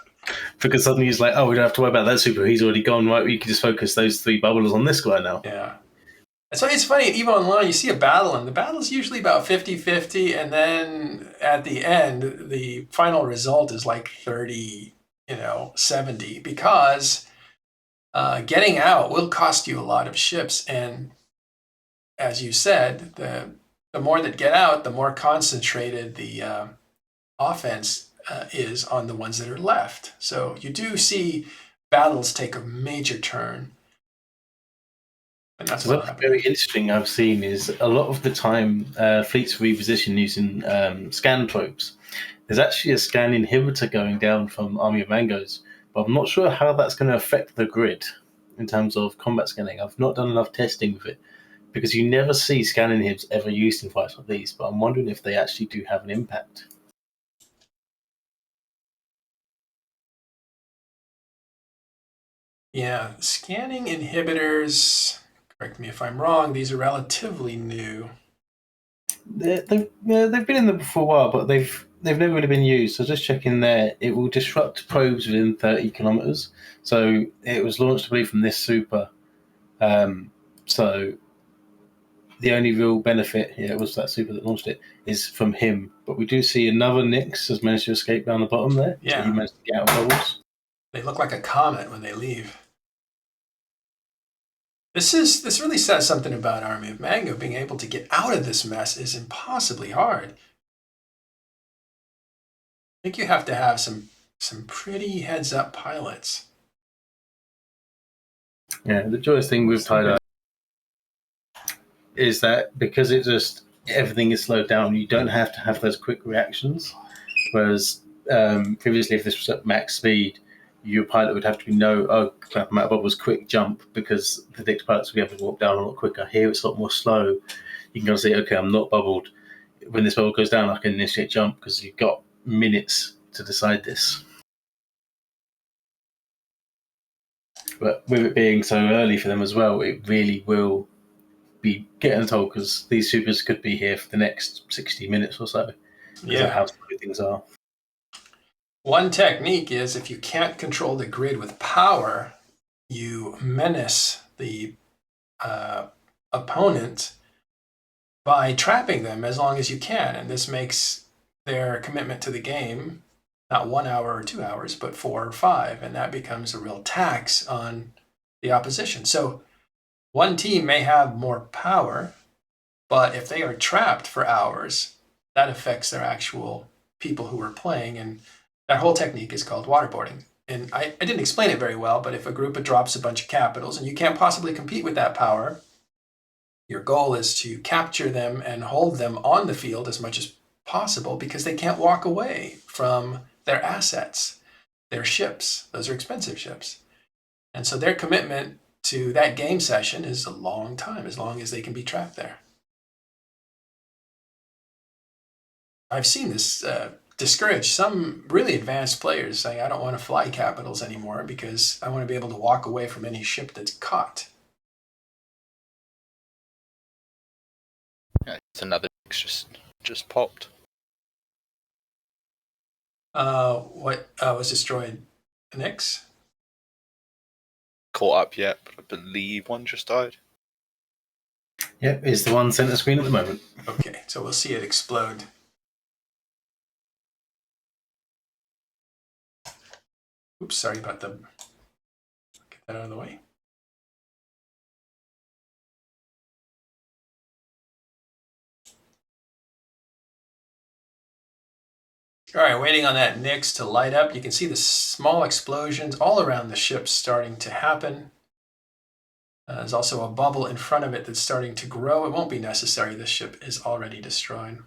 S5: Because suddenly he's like, oh, we don't have to worry about that super. He's already gone. Right, we can just focus those 3 bubbles on this guy now.
S2: Yeah. So it's funny, at EVE Online, you see a battle, and the battle's usually about 50-50, and then at the end, the final result is like 30-70, because getting out will cost you a lot of ships, and as you said, the more that get out, the more concentrated the offense is on the ones that are left. So you do see battles take a major turn. And that's
S5: so what's very interesting I've seen is a lot of the time fleets reposition using scan probes. There's actually a scan inhibitor going down from Army of Mangoes, but I'm not sure how that's going to affect the grid in terms of combat scanning. I've not done enough testing with it because you never see scan inhibs ever used in fights like these, but I'm wondering if they actually do have an impact.
S2: Yeah, scanning inhibitors, correct me if I'm wrong, these are relatively new.
S5: They've been in there for a while, but they've never really been used. So just checking there, it will disrupt probes within 30 kilometers. So it was launched, I believe, from this super. So the only real benefit here was that super that launched it is from him. But we do see another Nyx has managed to escape down the bottom there.
S2: Yeah.
S5: So he managed to get out of bubbles.
S2: They look like a comet when they leave. This really says something about Army of Mango. Being able to get out of this mess is impossibly hard. I think you have to have some pretty heads-up pilots.
S5: Yeah, the joyous thing with tie-dye is that because it just everything is slowed down, you don't have to have those quick reactions. Whereas previously, if this was at max speed, your pilot would have to know, oh crap, I'm out of bubbles, quick jump, because the dictator pilots would be able to walk down a lot quicker. Here it's a lot more slow. You can kind of say, okay, I'm not bubbled. When this bubble goes down, I can initiate jump because you've got minutes to decide this. But with it being so early for them as well, it really will be getting told because these supers could be here for the next 60 minutes or so. Because of how slow things are.
S2: One technique is if you can't control the grid with power, you menace the opponent by trapping them as long as you can. And this makes their commitment to the game not 1 hour or 2 hours, but 4 or 5. And that becomes a real tax on the opposition. So one team may have more power, but if they are trapped for hours, that affects their actual people who are playing. And that whole technique is called waterboarding. And I didn't explain it very well, but if a group drops a bunch of capitals and you can't possibly compete with that power, your goal is to capture them and hold them on the field as much as possible because they can't walk away from their assets, their ships. Those are expensive ships. And so their commitment to that game session is a long time, as long as they can be trapped there. I've seen this discourage some really advanced players saying, I don't want to fly capitals anymore because I want to be able to walk away from any ship that's caught.
S6: Yeah, it's another just popped.
S2: What was destroyed? Nyx?
S6: Caught up yet, but I believe one just died.
S5: Yep, it's the one center screen at the moment.
S2: Okay, so we'll see it explode. Oops, sorry about the... Get that out of the way. All right, waiting on that Nyx to light up. You can see the small explosions all around the ship starting to happen. There's also a bubble in front of it that's starting to grow. It won't be necessary. This ship is already destroyed.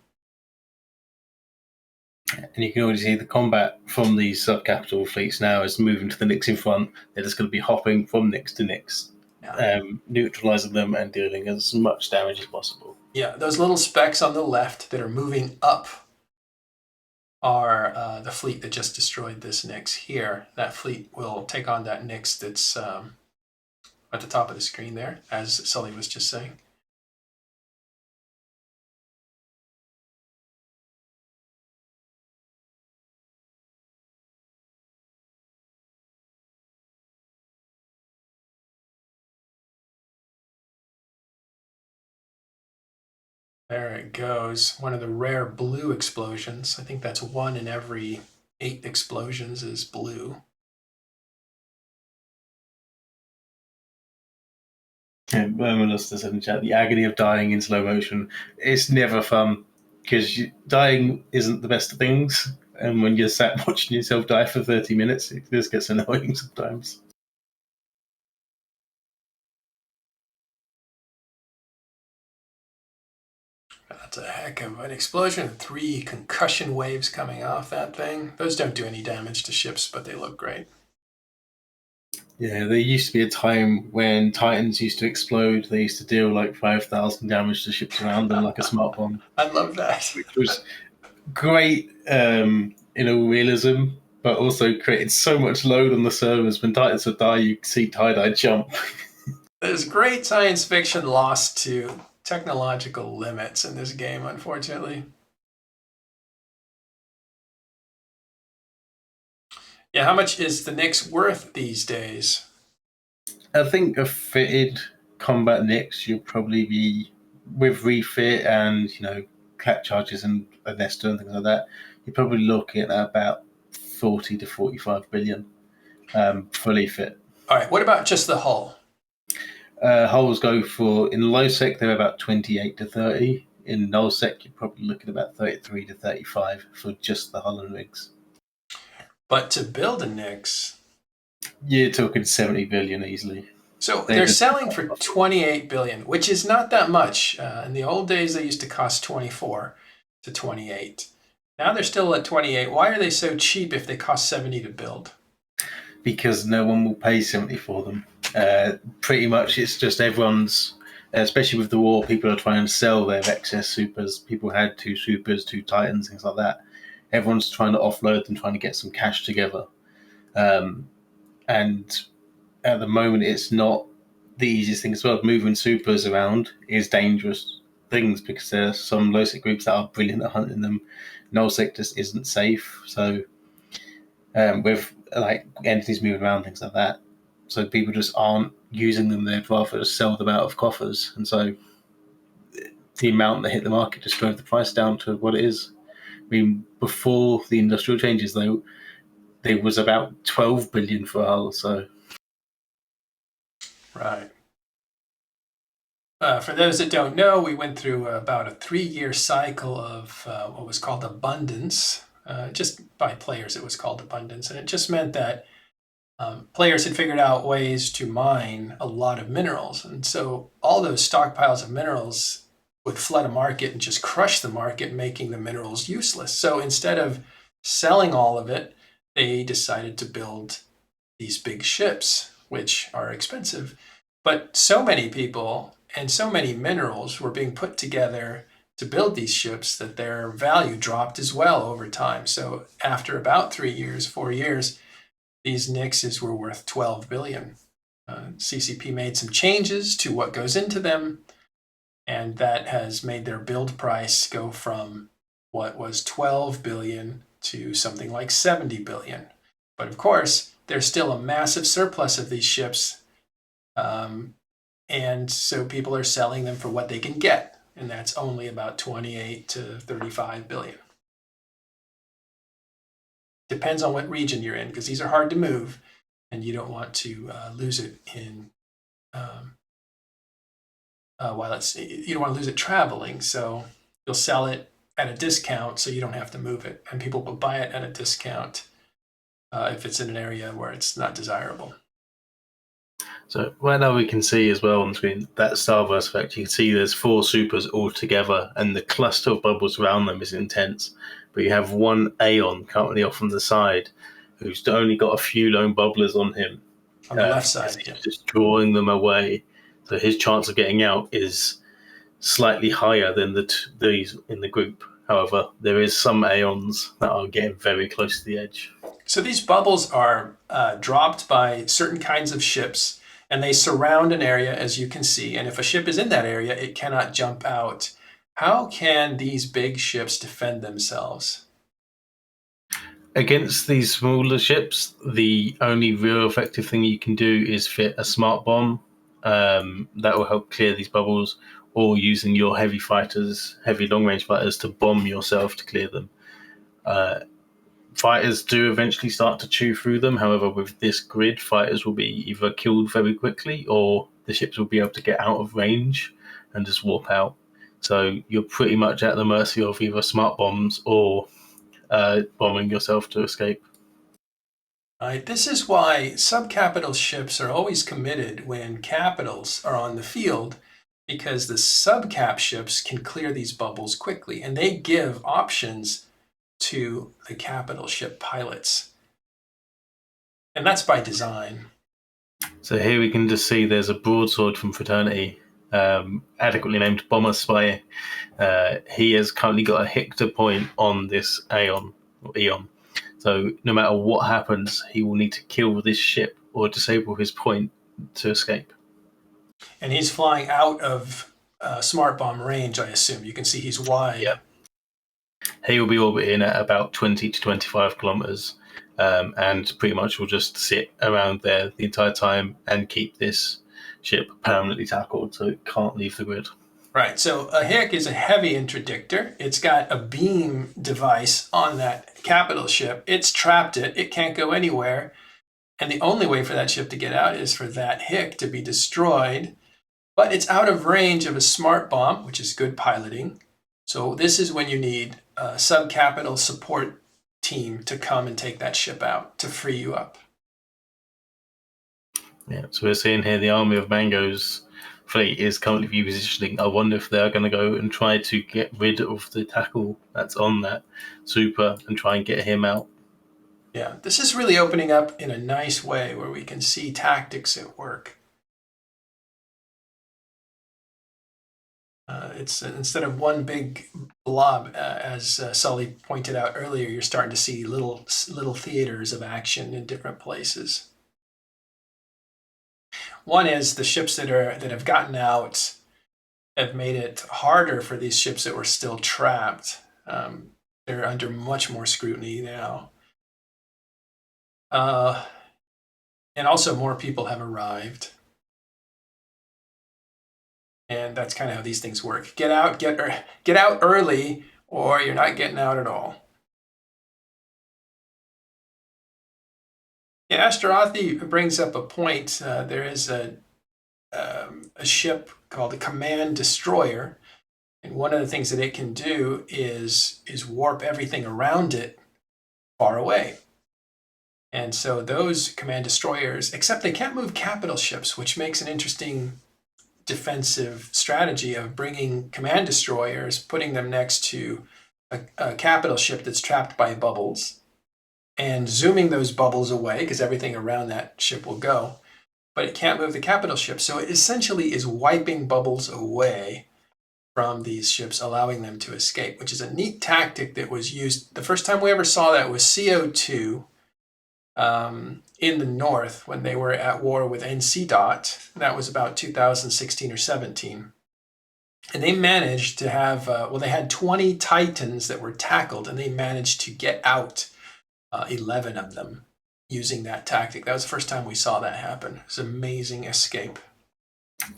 S5: And you can already see the combat from these sub-capital fleets now is moving to the Nyx in front. They're just going to be hopping from Nyx to Nyx, neutralizing them and dealing as much damage as possible.
S2: Yeah, those little specks on the left that are moving up are the fleet that just destroyed this Nyx here. That fleet will take on that Nyx that's at the top of the screen there, as Sully was just saying. There it goes. One of the rare blue explosions. I think that's 1 in every 8 explosions is blue.
S5: Yeah, Bermalus said in chat, the agony of dying in slow motion. It's never fun because dying isn't the best of things. And when you're sat watching yourself die for 30 minutes, it just gets annoying sometimes.
S2: That's a heck of an explosion. 3 concussion waves coming off that thing. Those don't do any damage to ships, but they look great.
S5: Yeah, there used to be a time when Titans used to explode. They used to deal like 5,000 damage to ships around them like a smart bomb.
S2: I love that.
S5: Which was great in all realism, but also created so much load on the servers. When Titans would die, you see tie-dye jump.
S2: There's great science fiction lost to technological limits in this game, unfortunately. Yeah, how much is the Nyx worth these days?
S5: I think a fitted combat Nyx, you'll probably be, with refit and, cap charges and a Nesta and things like that, you're probably looking at about 40 to 45 billion fully fit.
S2: All right, what about just the hull?
S5: Hulls go for, in low sec, they're about 28 to 30. In null sec, you're probably looking at about 33 to 35 for just the hull and rigs.
S2: But to build a Nyx,
S5: you're talking 70 billion easily.
S2: So they're selling for 28 billion, which is not that much. In the old days, they used to cost 24 to 28. Now they're still at 28. Why are they so cheap if they cost 70 to build?
S5: Because no one will pay 70 for them. Pretty much, it's just everyone's, especially with the war, people are trying to sell their excess supers. People had 2 supers, 2 Titans, things like that. Everyone's trying to offload them, trying to get some cash together. And at the moment, it's not the easiest thing as well. Moving supers around is dangerous things because there are some low sec groups that are brilliant at hunting them. Null sec just isn't safe. So with like entities moving around, things like that, so people just aren't using them. They'd rather just sell them out of coffers, and so the amount that hit the market just drove the price down to what it is. I mean, before the industrial changes, though, there was about 12 billion for a hull. So,
S2: right. For those that don't know, we went through about a 3-year cycle of what was called abundance. Just by players, it was called abundance, and it just meant that players had figured out ways to mine a lot of minerals, and so all those stockpiles of minerals would flood a market and just crush the market, making the minerals useless. So instead of selling all of it, they decided to build these big ships, which are expensive. But so many people and so many minerals were being put together to build these ships that their value dropped as well over time. So after about 3 years, 4 years, these Nyxes were worth 12 billion. CCP made some changes to what goes into them, and that has made their build price go from what was 12 billion to something like 70 billion. But of course, there's still a massive surplus of these ships, and so people are selling them for what they can get, and that's only about 28 to 35 billion. Depends on what region you're in, because these are hard to move, and you don't want to lose it in you don't want to lose it traveling, so you'll sell it at a discount so you don't have to move it, and people will buy it at a discount if it's in an area where it's not desirable.
S5: So right now we can see as well on the screen that starburst effect. You can see there's 4 supers all together, and the cluster of bubbles around them is intense. But you have one AoM currently off on the side, who's only got a few lone bubblers on him.
S2: On the left side,
S5: he's just drawing them away. So his chance of getting out is slightly higher than these in the group. However, there is some AoMs that are getting very close to the edge.
S2: So these bubbles are dropped by certain kinds of ships, and they surround an area, as you can see. And if a ship is in that area, it cannot jump out. How can these big ships defend themselves?
S5: Against these smaller ships, the only real effective thing you can do is fit a smart bomb that will help clear these bubbles, or using your heavy long-range fighters to bomb yourself to clear them. Fighters do eventually start to chew through them. However, with this grid, fighters will be either killed very quickly, or the ships will be able to get out of range and just warp out. So you're pretty much at the mercy of either smart bombs or bombing yourself to escape.
S2: Right. This is why subcapital ships are always committed when capitals are on the field, because the subcap ships can clear these bubbles quickly, and they give options to the capital ship pilots. And that's by design.
S5: So here we can just see there's a broadsword from Fraternity, adequately named Bomber Spy. He has currently got a Hector point on this AoM. So no matter what happens, he will need to kill this ship or disable his point to escape.
S2: And he's flying out of smart bomb range, I assume. You can see he's wide.
S5: Yep. He will be orbiting at about 20 to 25 kilometers, and pretty much will just sit around there the entire time and keep this ship permanently tackled so it can't leave the grid.
S2: Right, so a HIC is a heavy interdictor. It's got a beam device on that capital ship. It's trapped it. It can't go anywhere. And the only way for that ship to get out is for that HIC to be destroyed. But it's out of range of a smart bomb, which is good piloting. So this is when you need a sub-capital support team to come and take that ship out to free you up.
S5: Yeah, so we're seeing here the army of Mango's fleet is currently repositioning. I wonder if they're going to go and try to get rid of the tackle that's on that super and try and get him out.
S2: Yeah, this is really opening up in a nice way where we can see tactics at work. It's instead of one big blob, as Sully pointed out earlier, you're starting to see little theaters of action in different places. One is the ships that have gotten out have made it harder for these ships that were still trapped. They're under much more scrutiny now. And also more people have arrived. And that's kind of how these things work. Get out early, or you're not getting out at all. Yeah, Ashtarothi brings up a point. There is a ship called the Command Destroyer, and one of the things that it can do is warp everything around it far away. And so those Command Destroyers, except they can't move capital ships, which makes an interesting defensive strategy of bringing Command Destroyers, putting them next to a capital ship that's trapped by bubbles, and zooming those bubbles away because everything around that ship will go, but it can't move the capital ship. So it essentially is wiping bubbles away from these ships, allowing them to escape, which is a neat tactic that was used. The first time we ever saw that was CO2 in the North when they were at war with NC. That was about 2016 or 17. And they managed to have, they had 20 Titans that were tackled, and they managed to get out 11 of them using that tactic. That was the first time we saw that happen. It was an amazing escape.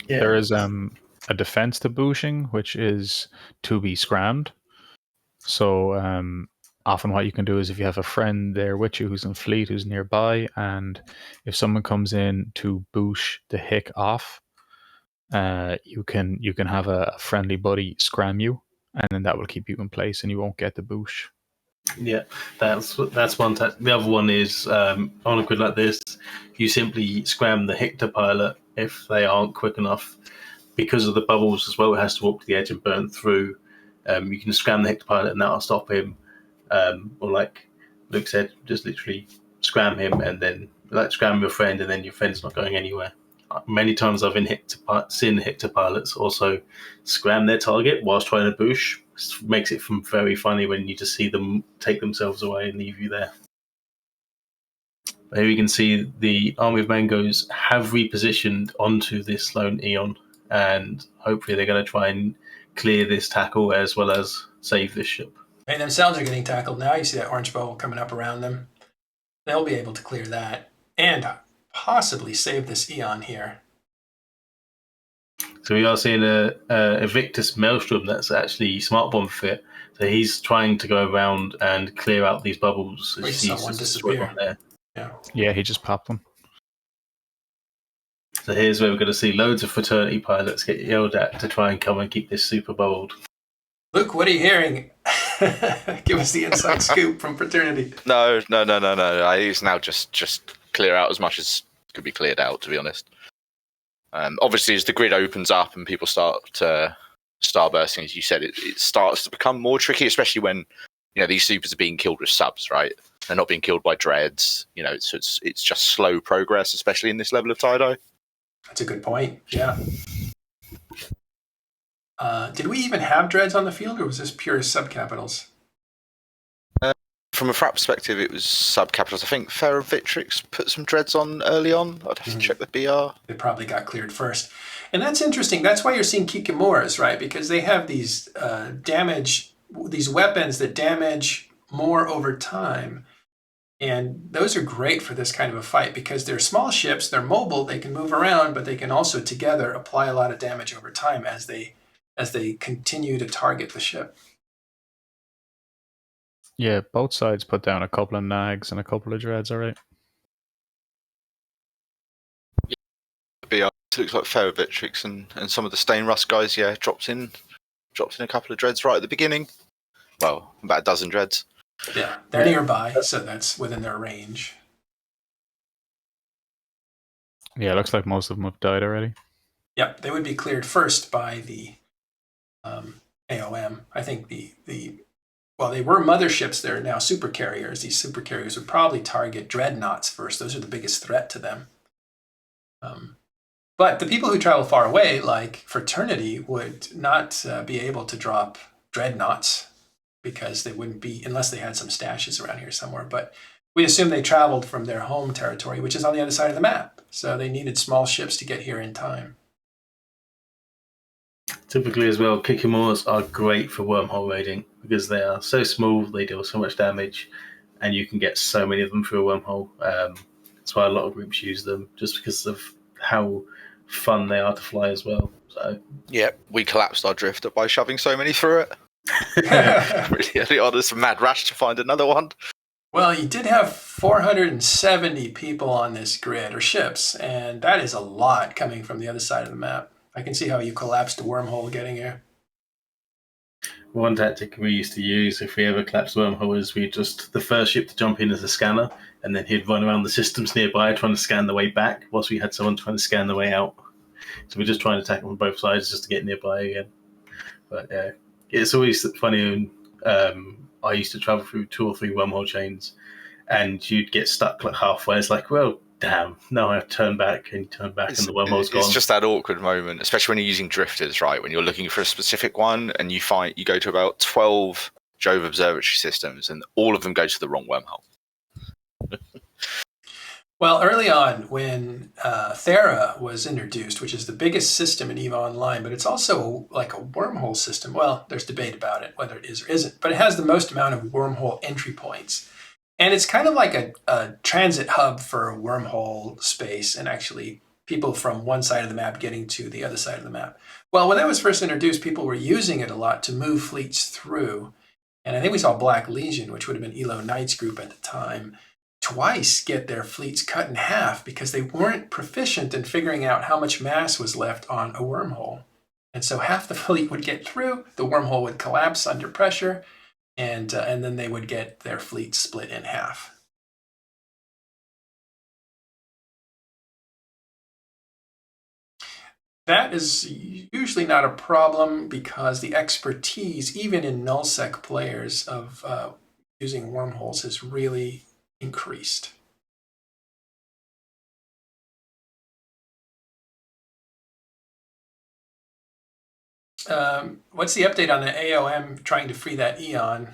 S3: Yeah. There is a defense to bushing, which is to be scrammed. So often what you can do is if you have a friend there with you who's in fleet, who's nearby, and if someone comes in to boosh the HIC off, you can have a friendly buddy scram you, and then that will keep you in place and you won't get the boosh.
S5: Yeah, that's one. The other one is on a grid like this, you simply scram the Hector pilot if they aren't quick enough. Because of the bubbles as well, it has to walk to the edge and burn through. You can scram the Hector pilot and that'll stop him. Or like Luke said, just literally scram him and then scram your friend, and then your friend's not going anywhere. Many times I've seen Hector pilots also scram their target whilst trying to boosh. It makes it very funny when you just see them take themselves away and leave you there. Here you can see the Army of Mangoes have repositioned onto this lone Eon, and hopefully they're going to try and clear this tackle as well as save this ship.
S2: They themselves are getting tackled now. You see that orange bubble coming up around them. They'll be able to clear that and possibly save this Eon here.
S5: So we are seeing a Victus Maelstrom that's actually smart bomb fit. So he's trying to go around and clear out these bubbles.
S2: Wait, someone disappear.
S5: There.
S3: Yeah, he just popped them.
S5: So here's where we're going to see loads of fraternity pilots get yelled at to try and come and keep this super bubbled.
S2: Luke, what are you hearing? Give us the inside scoop from fraternity.
S6: No. It's now just clear out as much as could be cleared out, to be honest. Obviously, as the grid opens up and people start starbursting, as you said, it starts to become more tricky, especially when these supers are being killed with subs, right? They're not being killed by dreads. So it's just slow progress, especially in this level of tie-dye.
S2: That's a good point. Yeah. Did we even have dreads on the field, or was this pure subcapitals?
S6: from a Frat perspective, it was subcapitals. I think Feravitrix put some dreads on early on. I'd have to check the BR.
S2: They probably got cleared first. And that's interesting. That's why you're seeing Kikimuras, right? Because they have these these weapons that damage more over time. And those are great for this kind of a fight because they're small ships, they're mobile, they can move around, but they can also together apply a lot of damage over time as they continue to target the ship.
S3: Yeah, both sides put down a couple of nags and a couple of dreads, alright.
S6: BR looks like Feravitrix and some of the Stain Rust guys, dropped in a couple of dreads right at the beginning. Well, about a dozen dreads.
S2: Yeah, they're nearby, so that's within their range.
S3: Yeah, it looks like most of them have died already.
S2: Yep, they would be cleared first by the AoM. I think they were motherships. They're now supercarriers. These supercarriers would probably target dreadnoughts first. Those are the biggest threat to them. But the people who travel far away, like Fraternity, would not be able to drop dreadnoughts because they wouldn't be, unless they had some stashes around here somewhere. But we assume they traveled from their home territory, which is on the other side of the map. So they needed small ships to get here in time.
S5: Typically as well, Kikimuras are great for wormhole raiding because they are so small, they deal so much damage, and you can get so many of them through a wormhole. That's why a lot of groups use them, just because of how fun they are to fly as well. So
S6: yeah, we collapsed our drifter by shoving so many through it. Really early on, it's a mad rush to find another one.
S2: Well, you did have 470 people on this grid, or ships, and that is a lot coming from the other side of the map. I can see how you collapsed the wormhole getting here.
S5: One tactic we used to use if we ever collapsed the wormhole is the first ship to jump in as a scanner, and then he'd run around the systems nearby trying to scan the way back, whilst we had someone trying to scan the way out. So we're just trying to attack on both sides just to get nearby again. But yeah, it's always funny. I used to travel through 2 or 3 wormhole chains, and you'd get stuck like halfway. It's like, well, damn, now I have to turn back, and you turn back, and the wormhole's gone.
S6: It's just that awkward moment, especially when you're using drifters, right? When you're looking for a specific one, and you go to about 12 Jove observatory systems, and all of them go to the wrong wormhole.
S2: Well, early on, when Thera was introduced, which is the biggest system in EVE Online, but it's also like a wormhole system. Well, there's debate about it, whether it is or isn't, but it has the most amount of wormhole entry points. And it's kind of like a transit hub for wormhole space and actually people from one side of the map getting to the other side of the map. Well, when that was first introduced, people were using it a lot to move fleets through. And I think we saw Black Legion, which would have been Elo Knight's group at the time, twice get their fleets cut in half because they weren't proficient in figuring out how much mass was left on a wormhole. And so half the fleet would get through, the wormhole would collapse under pressure, and then they would get their fleet split in half. That is usually not a problem because the expertise, even in nullsec players, of using wormholes has really increased. What's the update on the AoM trying to free that Eon?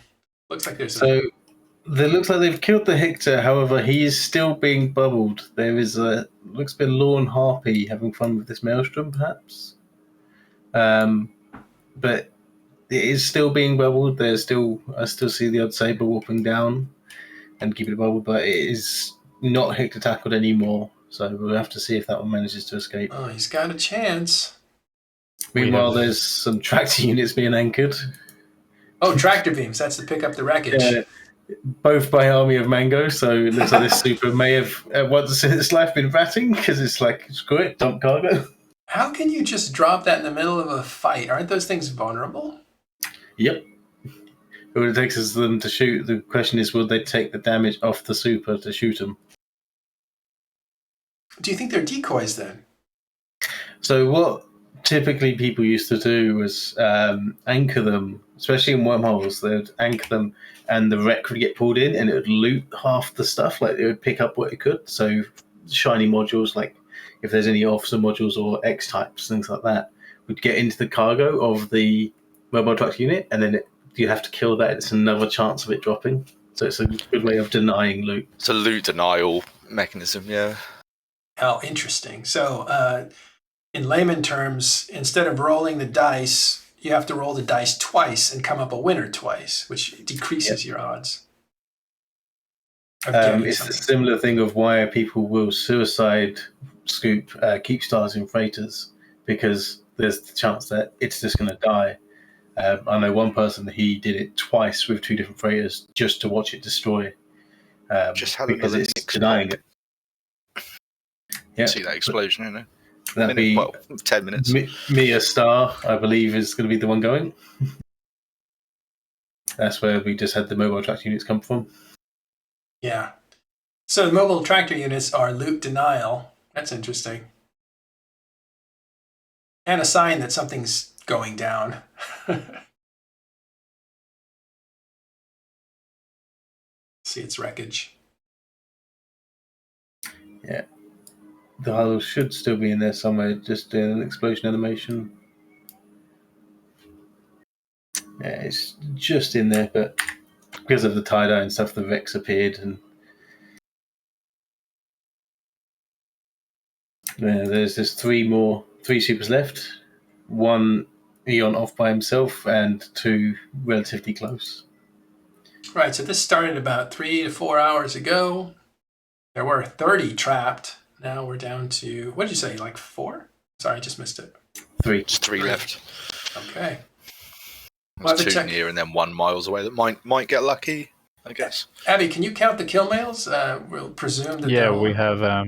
S2: Looks like there's
S5: it looks like they've killed the Hector. However, he is still being bubbled. There is looks to be a Lorne Harpy having fun with this Maelstrom, perhaps. But it is still being bubbled. I still see the odd saber warping down and keeping it bubbled, but it is not Hector tackled anymore. So we'll have to see if that one manages to escape.
S2: Oh, he's got a chance.
S5: Meanwhile, there's some tractor units being anchored.
S2: Oh, tractor beams. That's to pick up the wreckage.
S5: Both by Army of Mango, so it looks like this super may have once in its life been ratting, because it's like, screw it, dump cargo.
S2: How can you just drop that in the middle of a fight? Aren't those things vulnerable?
S5: Yep. What it takes is them to shoot. The question is, will they take the damage off the super to shoot them?
S2: Do you think they're decoys then?
S5: So what typically people used to do was anchor them, especially in wormholes. They'd anchor them, and the wreck would get pulled in, and it would loot half the stuff. Like, it would pick up what it could. So shiny modules, like if there's any officer modules or X types, things like that, would get into the cargo of the mobile truck unit, and then you have to kill that. It's another chance of it dropping. So it's a good way of denying loot.
S6: It's a loot denial mechanism, yeah.
S2: Oh, interesting. So, in layman terms, instead of rolling the dice, you have to roll the dice twice and come up a winner twice, which decreases your odds.
S5: It's a similar thing of why people will suicide scoop keep stars in freighters, because there's the chance that it's just going to die. I know one person, he did it twice with 2 different freighters just to watch it destroy.
S6: Just had
S5: because
S6: another
S5: it's denying it. Yeah,
S6: see that explosion, you know.
S5: That'd be
S6: 10 minutes.
S5: Mia Star, I believe, is going to be the one going. That's where we just had the mobile tractor units come from.
S2: Yeah. So the mobile tractor units are loot denial. That's interesting. And a sign that something's going down. See its wreckage.
S5: Yeah. The hull should still be in there somewhere, just doing an explosion animation. Yeah, it's just in there, but because of the tie-dye and stuff, the wrecks appeared, and there's just 3 supers left. 1 Eon off by himself, and 2 relatively close.
S2: Right, so this started about 3 to 4 hours ago. There were 30 trapped. Now we're down to, what did you say, like 4? Sorry, I just missed it.
S5: 3.
S6: It's 3 left.
S2: Okay.
S6: There's 2 near and then 1 miles away that might get lucky, I guess.
S2: Abby, can you count the kill mails? We'll presume that.
S3: Yeah, we have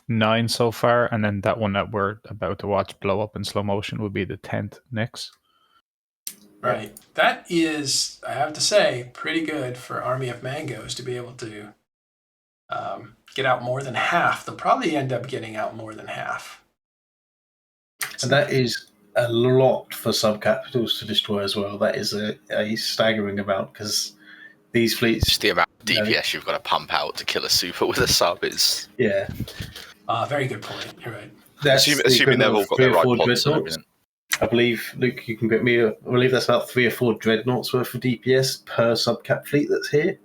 S3: 9 so far, and then that one that we're about to watch blow up in slow motion would be the 10th next.
S2: Right. That is, I have to say, pretty good for Army of Mangoes to be able to get out more than half. They'll probably end up getting out more than half.
S5: And that is a lot for sub-capitals to destroy as well. That is a staggering amount, because these fleets...
S6: Just the amount of DPS you've got to pump out to kill a super with a sub is...
S5: Yeah.
S2: Very good point. You're right.
S6: Assuming they've all got their right pods and everything.
S5: I believe, Luke, you can get me I believe that's about 3 or 4 dreadnoughts worth of DPS per sub-cap fleet that's here.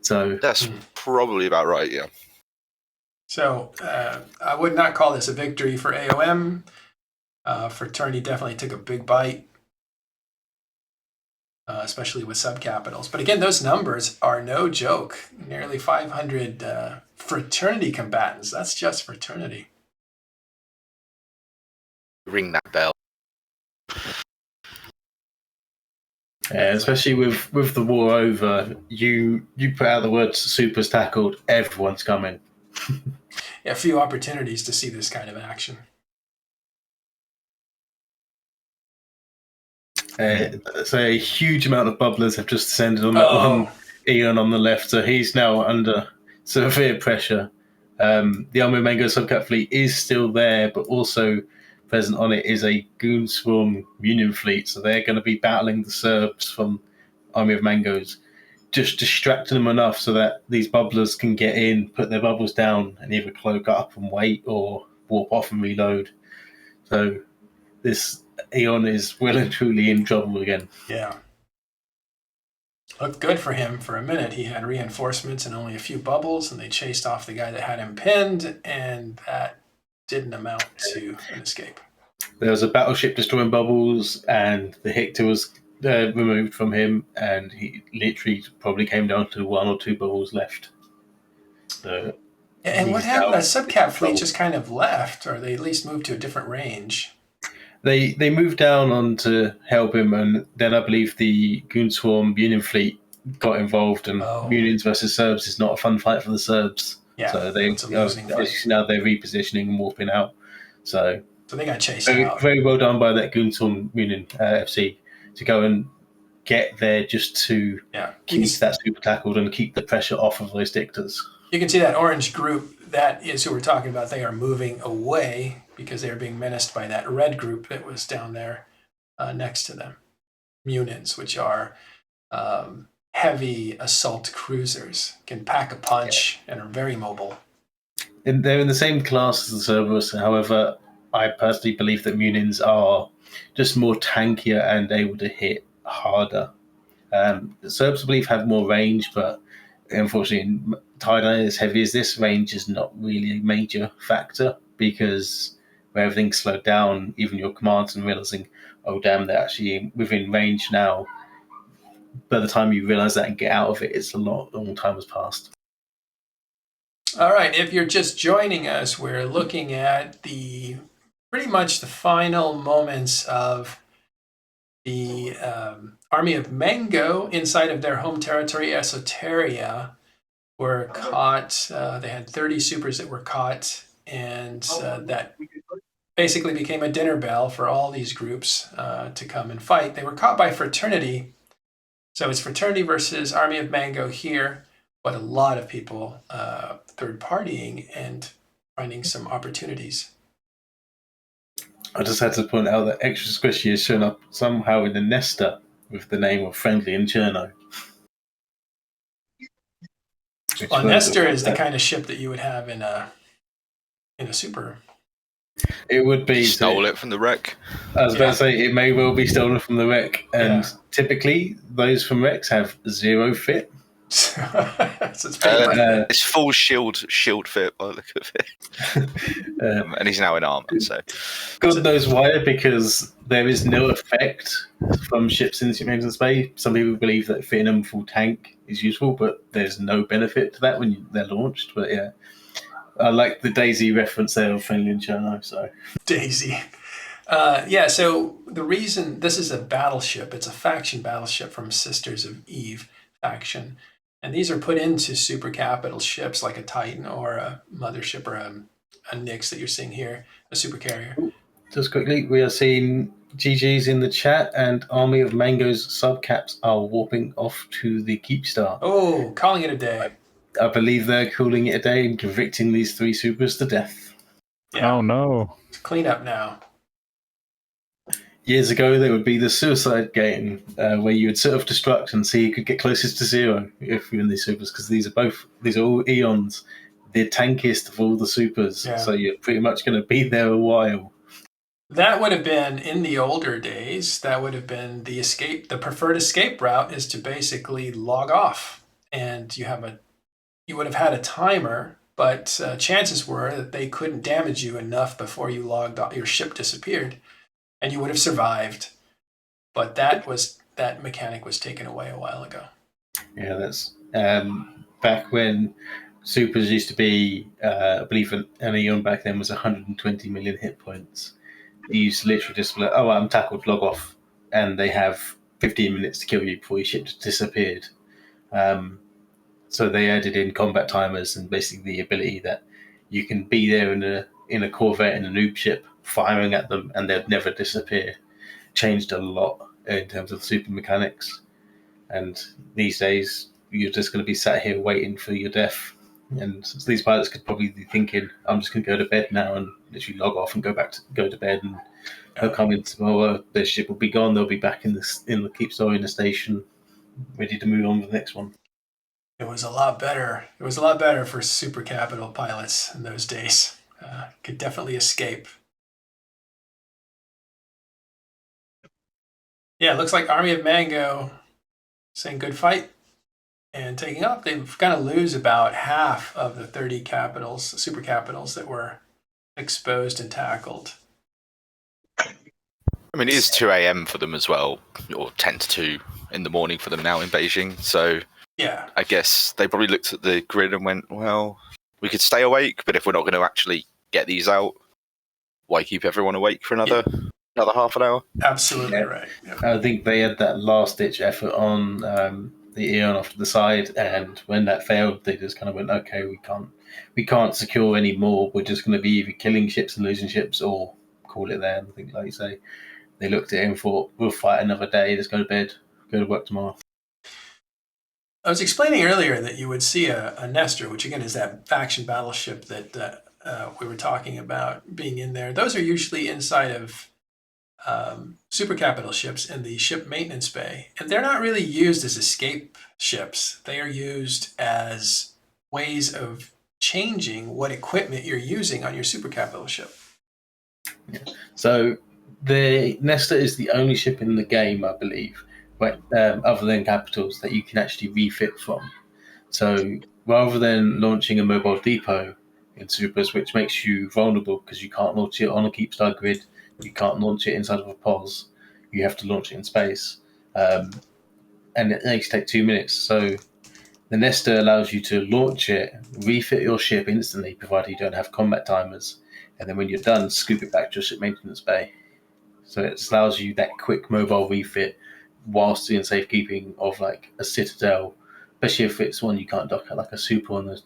S5: So
S6: that's probably about right, yeah.
S2: So I would not call this a victory for AoM. Fraternity definitely took a big bite, especially with sub-capitals. But again, those numbers are no joke. Nearly 500 fraternity combatants. That's just fraternity.
S6: Ring that bell.
S5: Especially with the war over, you put out the words "supers tackled," everyone's coming.
S2: Yeah, a few opportunities to see this kind of action.
S5: So a huge amount of bubblers have just descended on that one Eon on the left, so he's now under severe pressure. The Army of Mango subcap fleet is still there, but also present on it is a Goon Swarm Union fleet, so they're going to be battling the Serbs from Army of Mangoes, just distracting them enough so that these bubblers can get in, put their bubbles down, and either cloak up and wait or warp off and reload. So this Eon is well and truly in trouble again.
S2: Yeah. Looked good for him for a minute. He had reinforcements and only a few bubbles, and they chased off the guy that had him pinned, and that didn't amount to an escape.
S5: There was a battleship destroying bubbles, and the Hector was removed from him, and he literally probably came down to 1 or 2 bubbles left. So
S2: and what happened? That subcap fleet just kind of left, or they at least moved to a different range.
S5: They moved down on to help him, and then I believe the Goon Swarm Union fleet got involved, and Unions versus Serbs is not a fun fight for the Serbs.
S2: Yeah,
S5: so now they're repositioning and warping out. So
S2: they got chased out.
S5: Very well done by that Goon Swarm Union FC to go and get there just to keep that super tackled and keep the pressure off of those dictators.
S2: You can see that orange group, that is who we're talking about. They are moving away because they are being menaced by that red group that was down there next to them. Munions, which are heavy assault cruisers, can pack a punch and are very mobile.
S5: And they're in the same class as the Cerberus. However, I personally believe that Munions are just more tankier and able to hit harder. Serbs, I believe, have more range, but unfortunately, in Thailand, as heavy as this, range is not really a major factor because where everything's slowed down, even your commands and realizing, oh damn, they're actually within range now. By the time you realize that and get out of it, it's a long time has passed.
S2: All right, if you're just joining us, we're looking at pretty much the final moments of the army of Mango inside of their home territory, Esoteria, were caught. They had 30 supers that were caught, and that basically became a dinner bell for all these groups to come and fight. They were caught by Fraternity. So it's Fraternity versus Army of Mango here, but a lot of people third partying and finding some opportunities.
S5: I just had to point out that Extra Squishy has shown up somehow in the Nesta with the name of Friendly and Cherno.
S2: Well, Nestor is the kind of ship that you would have in a super.
S5: It would be.
S6: Stole it from the wreck.
S5: I was about to say, it may well be stolen from the wreck, and typically those from wrecks have 0 fit.
S2: So it's
S6: full shield fit by the look of it. And he's now in armor, so
S5: God knows why, because there is no effect from ships in the space. Some people believe that fitting them full tank is useful, but there's no benefit to that when they're launched. But yeah, I like the Daisy reference there of Friendly and Cherno. So
S2: Daisy. So the reason this is a battleship, it's a faction battleship from Sisters of Eve faction. And these are put into super capital ships like a Titan or a mothership or a Nyx that you're seeing here, a super carrier.
S5: Just quickly, we are seeing GG's in the chat, and Army of Mango's subcaps are warping off to the Keepstar.
S2: Oh, calling it a day.
S5: I believe they're calling it a day and convicting these 3 supers to death.
S3: Yeah. Oh no.
S2: Clean up now.
S5: Years ago, there would be the suicide game where you would self-destruct and see who could get closest to 0 if you're in these supers, because these are all Eons, the tankiest of all the supers. So you're pretty much going to be there a while.
S2: That would have been, in the older days, that would have been the preferred escape route is to basically log off. And you would have had a timer, but chances were that they couldn't damage you enough before you logged off, your ship disappeared. And you would have survived, but that mechanic was taken away a while ago.
S5: Yeah, that's back when supers used to be. I believe an Eon back then was 120 million hit points. You used to literally just be like, "Oh, I'm tackled, log off," and they have 15 minutes to kill you before your ship disappeared. So they added in combat timers and basically the ability that you can be there in a Corvette in a noob ship, firing at them, and they'd never disappear. Changed a lot in terms of super mechanics. And these days, you're just going to be sat here waiting for your death. And so these pilots could probably be thinking, I'm just going to go to bed now and literally log off and go to bed. And they'll come in tomorrow, their ship will be gone, they'll be back in the Keepstar in the station, ready to move on to the next one.
S2: It was a lot better. It was a lot better for super capital pilots in those days. Could definitely escape. Yeah, it looks like Army of Mango saying good fight and taking off. They've got to lose about half of the 30 super capitals that were exposed and tackled.
S6: I mean, it is 2 a.m. for them as well, or 10 to 2 in the morning for them now in Beijing. So
S2: yeah,
S6: I guess they probably looked at the grid and went, well, we could stay awake, but if we're not going to actually get these out, why keep everyone awake for another half an hour?
S2: Absolutely right. Yeah.
S5: I think they had that last-ditch effort on the Eon off to the side, and when that failed, they just kind of went, okay, we can't secure any more. We're just going to be either killing ships and losing ships, or call it there. And I think, like you say, they looked at it and thought, we'll fight another day, let's go to bed, go to work tomorrow.
S2: I was explaining earlier that you would see a Nestor, which again is that faction battleship that we were talking about being in there. Those are usually inside of super capital ships in the ship maintenance bay, and they're not really used as escape ships. They are used as ways of changing what equipment you're using on your super capital ship.
S5: Yeah. So the Nestor is the only ship in the game, I believe, other than capitals that you can actually refit from. So rather than launching a mobile depot in Supers, which makes you vulnerable because you can't launch it on a Keepstar grid, you can't launch it inside of a POS, you have to launch it in space, and it takes 2 minutes. So the Nester allows you to launch it, refit your ship instantly, provided you don't have combat timers, and then when you're done, scoop it back to your ship maintenance bay. So it allows you that quick mobile refit whilst in safekeeping of like a Citadel, especially if it's one you can't dock at, like a Super on a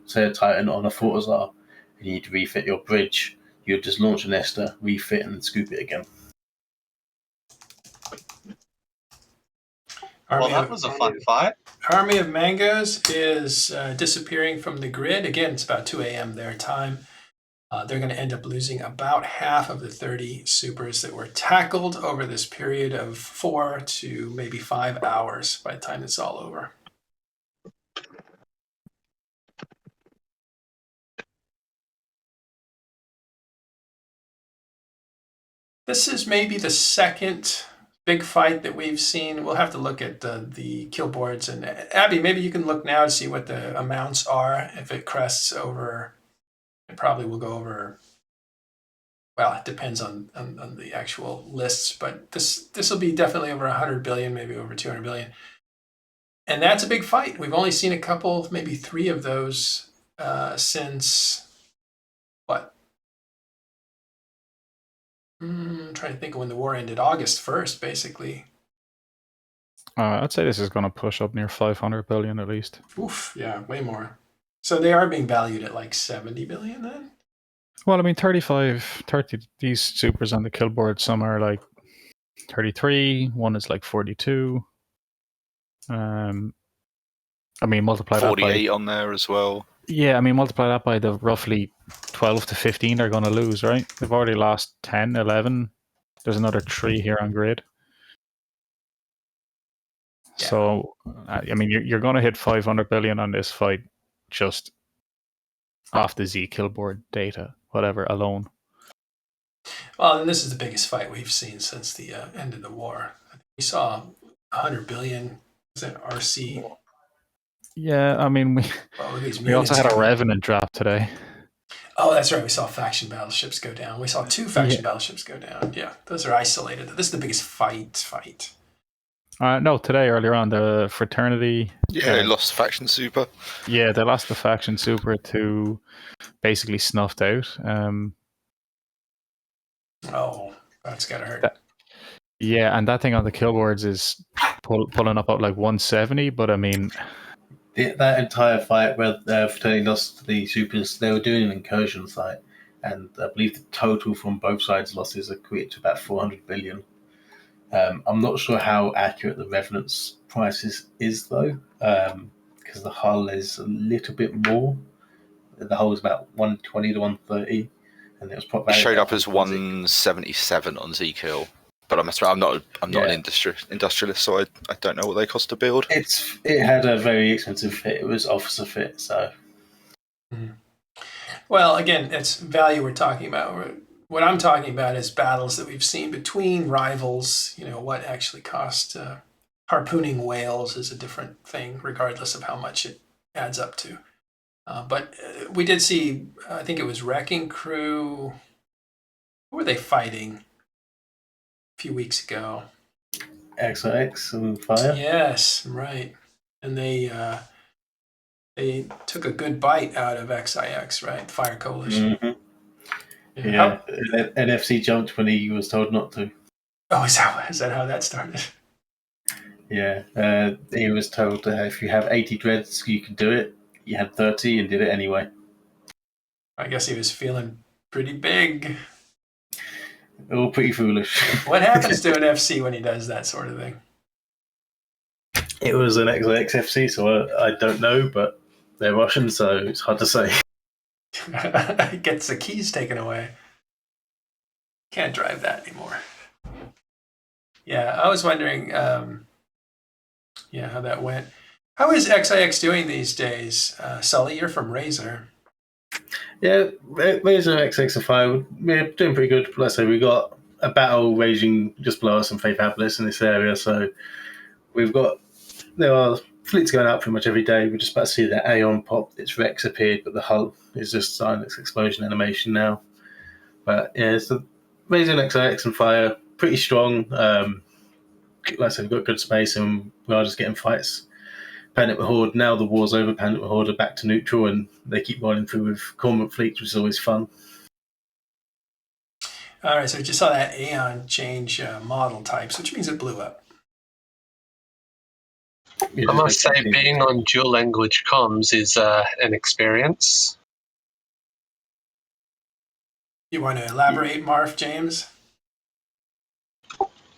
S5: say a Titan on a Fortizar, and you need to refit your bridge. You just launch a Nester, refit, and then scoop it again.
S7: Well, that was a fun fight.
S2: Army of Mangoes is disappearing from the grid. Again, it's about 2 a.m. their time. They're going to end up losing about half of the 30 supers that were tackled over this period of 4 to maybe 5 hours by the time it's all over. This is maybe the second big fight that we've seen. We'll have to look at the kill boards. And Abby, maybe you can look now to see what the amounts are. If it crests over, it probably will go over. Well, it depends on the actual lists, but this will be definitely over 100 billion, maybe over 200 billion. And that's a big fight. We've only seen a couple, maybe 3 of those since, what? I'm trying to think of when the war ended. August 1st, basically.
S3: I'd say this is going to push up near 500 billion at least.
S2: Oof, yeah, way more. So they are being valued at like 70 billion then?
S3: Well, I mean, 30, these supers on the kill board, some are like 33, one is like 42. I mean, multiply
S6: 48
S3: that by,
S6: on there as well.
S3: Yeah, I mean, multiply that by the roughly 12 to 15 they're going to lose, right? They've already lost 10, 11. There's another 3 here on grid. Yeah. So, I mean, you're going to hit 500 billion on this fight just off the Z kill board data, whatever, alone.
S2: Well, and this is the biggest fight we've seen since the end of the war. We saw 100 billion. Was that RC?
S3: Yeah, I mean, we also had a Revenant drop today.
S2: Oh, that's right. We saw faction battleships go down. We saw 2 faction battleships go down. Yeah, those are isolated. This is the biggest fight.
S3: No, today, earlier on, the Fraternity...
S6: Yeah, they lost the faction super.
S3: Yeah, they lost the faction super to basically snuffed out.
S2: Oh, that's gotta hurt.
S3: Yeah, and that thing on the kill boards is pulling up at like 170, but I mean...
S5: That entire fight where Fraternity lost the supers, they were doing an incursion fight, and I believe the total from both sides' losses equate to about 400 billion. I'm not sure how accurate the Revenant's price is though, because the hull is a little bit more. The hull is about 120 to 130, and it was probably
S6: showed up as 177 on Zkill. But I'm not an industrialist, so I don't know what they cost to build.
S5: It had a very expensive fit. It was officer fit, so.
S2: Mm-hmm. Well, again, it's value we're talking about. What I'm talking about is battles that we've seen between rivals. You know, what actually cost. Harpooning whales is a different thing, regardless of how much it adds up to. But we did see, I think it was Wrecking Crew. Who were they fighting a few weeks ago?
S5: XIX and Fire?
S2: Yes, right. And they took a good bite out of XIX, right? Fire Coalition.
S5: Mm-hmm. Yeah, NFC jumped when he was told not to.
S2: Oh, is that how that started?
S5: Yeah, he was told if you have 80 dreads, you can do it. He had 30 and did it anyway.
S2: I guess he was feeling pretty big.
S5: All pretty foolish.
S2: What happens to an FC when he does that sort of thing?
S5: It was an XFC, so I don't know, but they're Russian, so it's hard to say.
S2: Gets the keys taken away. Can't drive that anymore. Yeah, I was wondering how that went. How is XIX doing these days? Sully, you're from Razor.
S5: Yeah, Razor XXFI, we're doing pretty good. Let's say we got a battle raging just below us in Faith Atlas in this area, so there are fleets going out pretty much every day. We're just about to see that Aeon pop. Its Rex appeared, but the hull is just starting its explosion animation now. But yeah, it's the Raising XIX and Fire, pretty strong. Like I said, we've got good space and we are just getting fights. Panic Horde, now the war's over, Panic Horde are back to neutral and they keep rolling through with Cormorant fleets, which is always fun.
S2: All right, so we just saw that Aeon change model types, which means it blew up.
S8: I must say, being on dual language comms is an experience.
S2: You want to elaborate, Marv, James?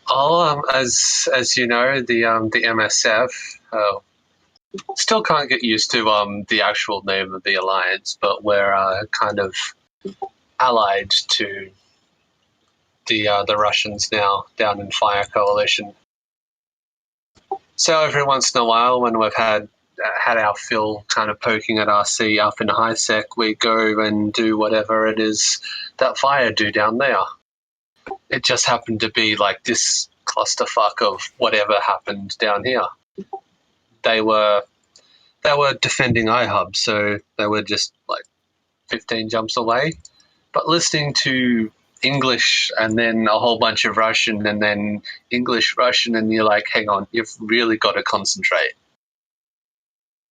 S8: Oh, as you know, the MSF still can't get used to the actual name of the alliance, but we're kind of allied to the Russians now down in Fire Coalition. So every once in a while, when we've had our fill kind of poking at RC up in high sec, we go and do whatever it is that Fire do down there. It just happened to be like this clusterfuck of whatever happened down here. They were defending iHub, so they were just like 15 jumps away. But listening to English and then a whole bunch of Russian and then English, Russian, and you're like, hang on, you've really got to concentrate.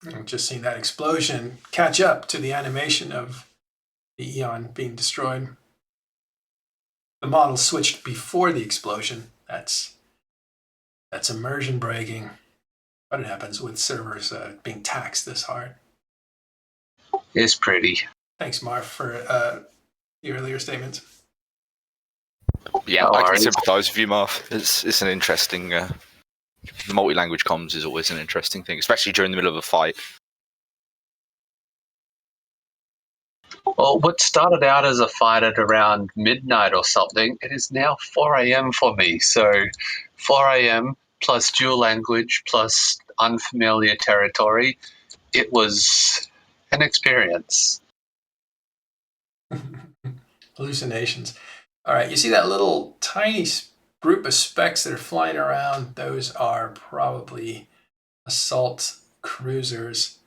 S2: I've just seen that explosion catch up to the animation of the Eon being destroyed. The model switched before the explosion. That's immersion breaking. But it happens with servers being taxed this hard.
S8: It's pretty.
S2: Thanks, Marv, for the earlier statements.
S6: Yeah, I can sympathise with you, Marv. It's an interesting. The multi-language comms is always an interesting thing, especially during the middle of a fight.
S8: Well, what started out as a fight at around midnight or something, it is now 4 a.m. for me. So 4 a.m. plus dual language plus unfamiliar territory, it was an experience.
S2: Hallucinations. All right, you see that little tiny group of specks that are flying around? Those are probably assault cruisers,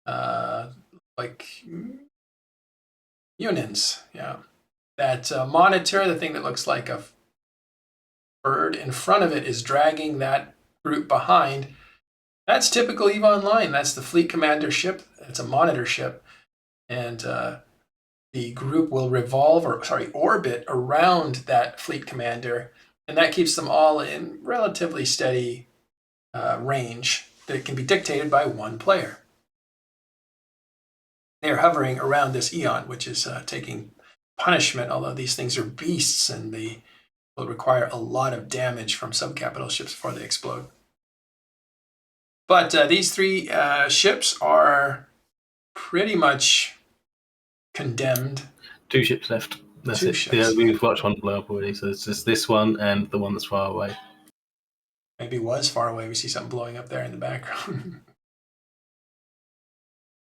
S2: like Unins. Yeah, that monitor, the thing that looks like a bird in front of it, is dragging that group behind. That's typical EVE Online. That's the fleet commander ship. It's a monitor ship, and the group will orbit around that fleet commander, and that keeps them all in relatively steady range that can be dictated by one player. They're hovering around this Eon, which is taking punishment, although these things are beasts and they will require a lot of damage from subcapital ships before they explode. But these three ships are pretty much condemned.
S5: 2 ships left. That's
S2: Two
S5: it.
S2: ships.
S5: Yeah, we've watched one blow up already, so it's just this one and the one that's far away.
S2: Maybe was far away. We see something blowing up there in the background.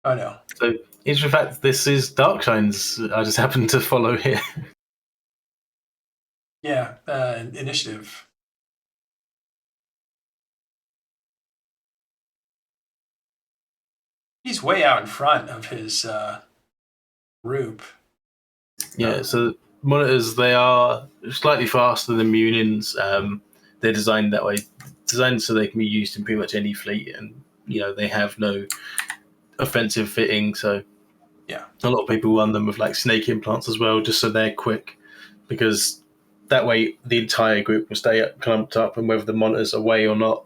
S2: Oh no.
S5: So, in fact, this is Darkshine's. I just happened to follow here.
S2: Yeah, initiative. He's way out in front of his group.
S5: Yeah, so monitors, they are slightly faster than Munins. They're designed that way, designed so they can be used in pretty much any fleet, and they have no offensive fitting. So
S2: yeah,
S5: a lot of people run them with like snake implants as well, just so they're quick, because that way the entire group will stay clumped up, and whether the monitor's away or not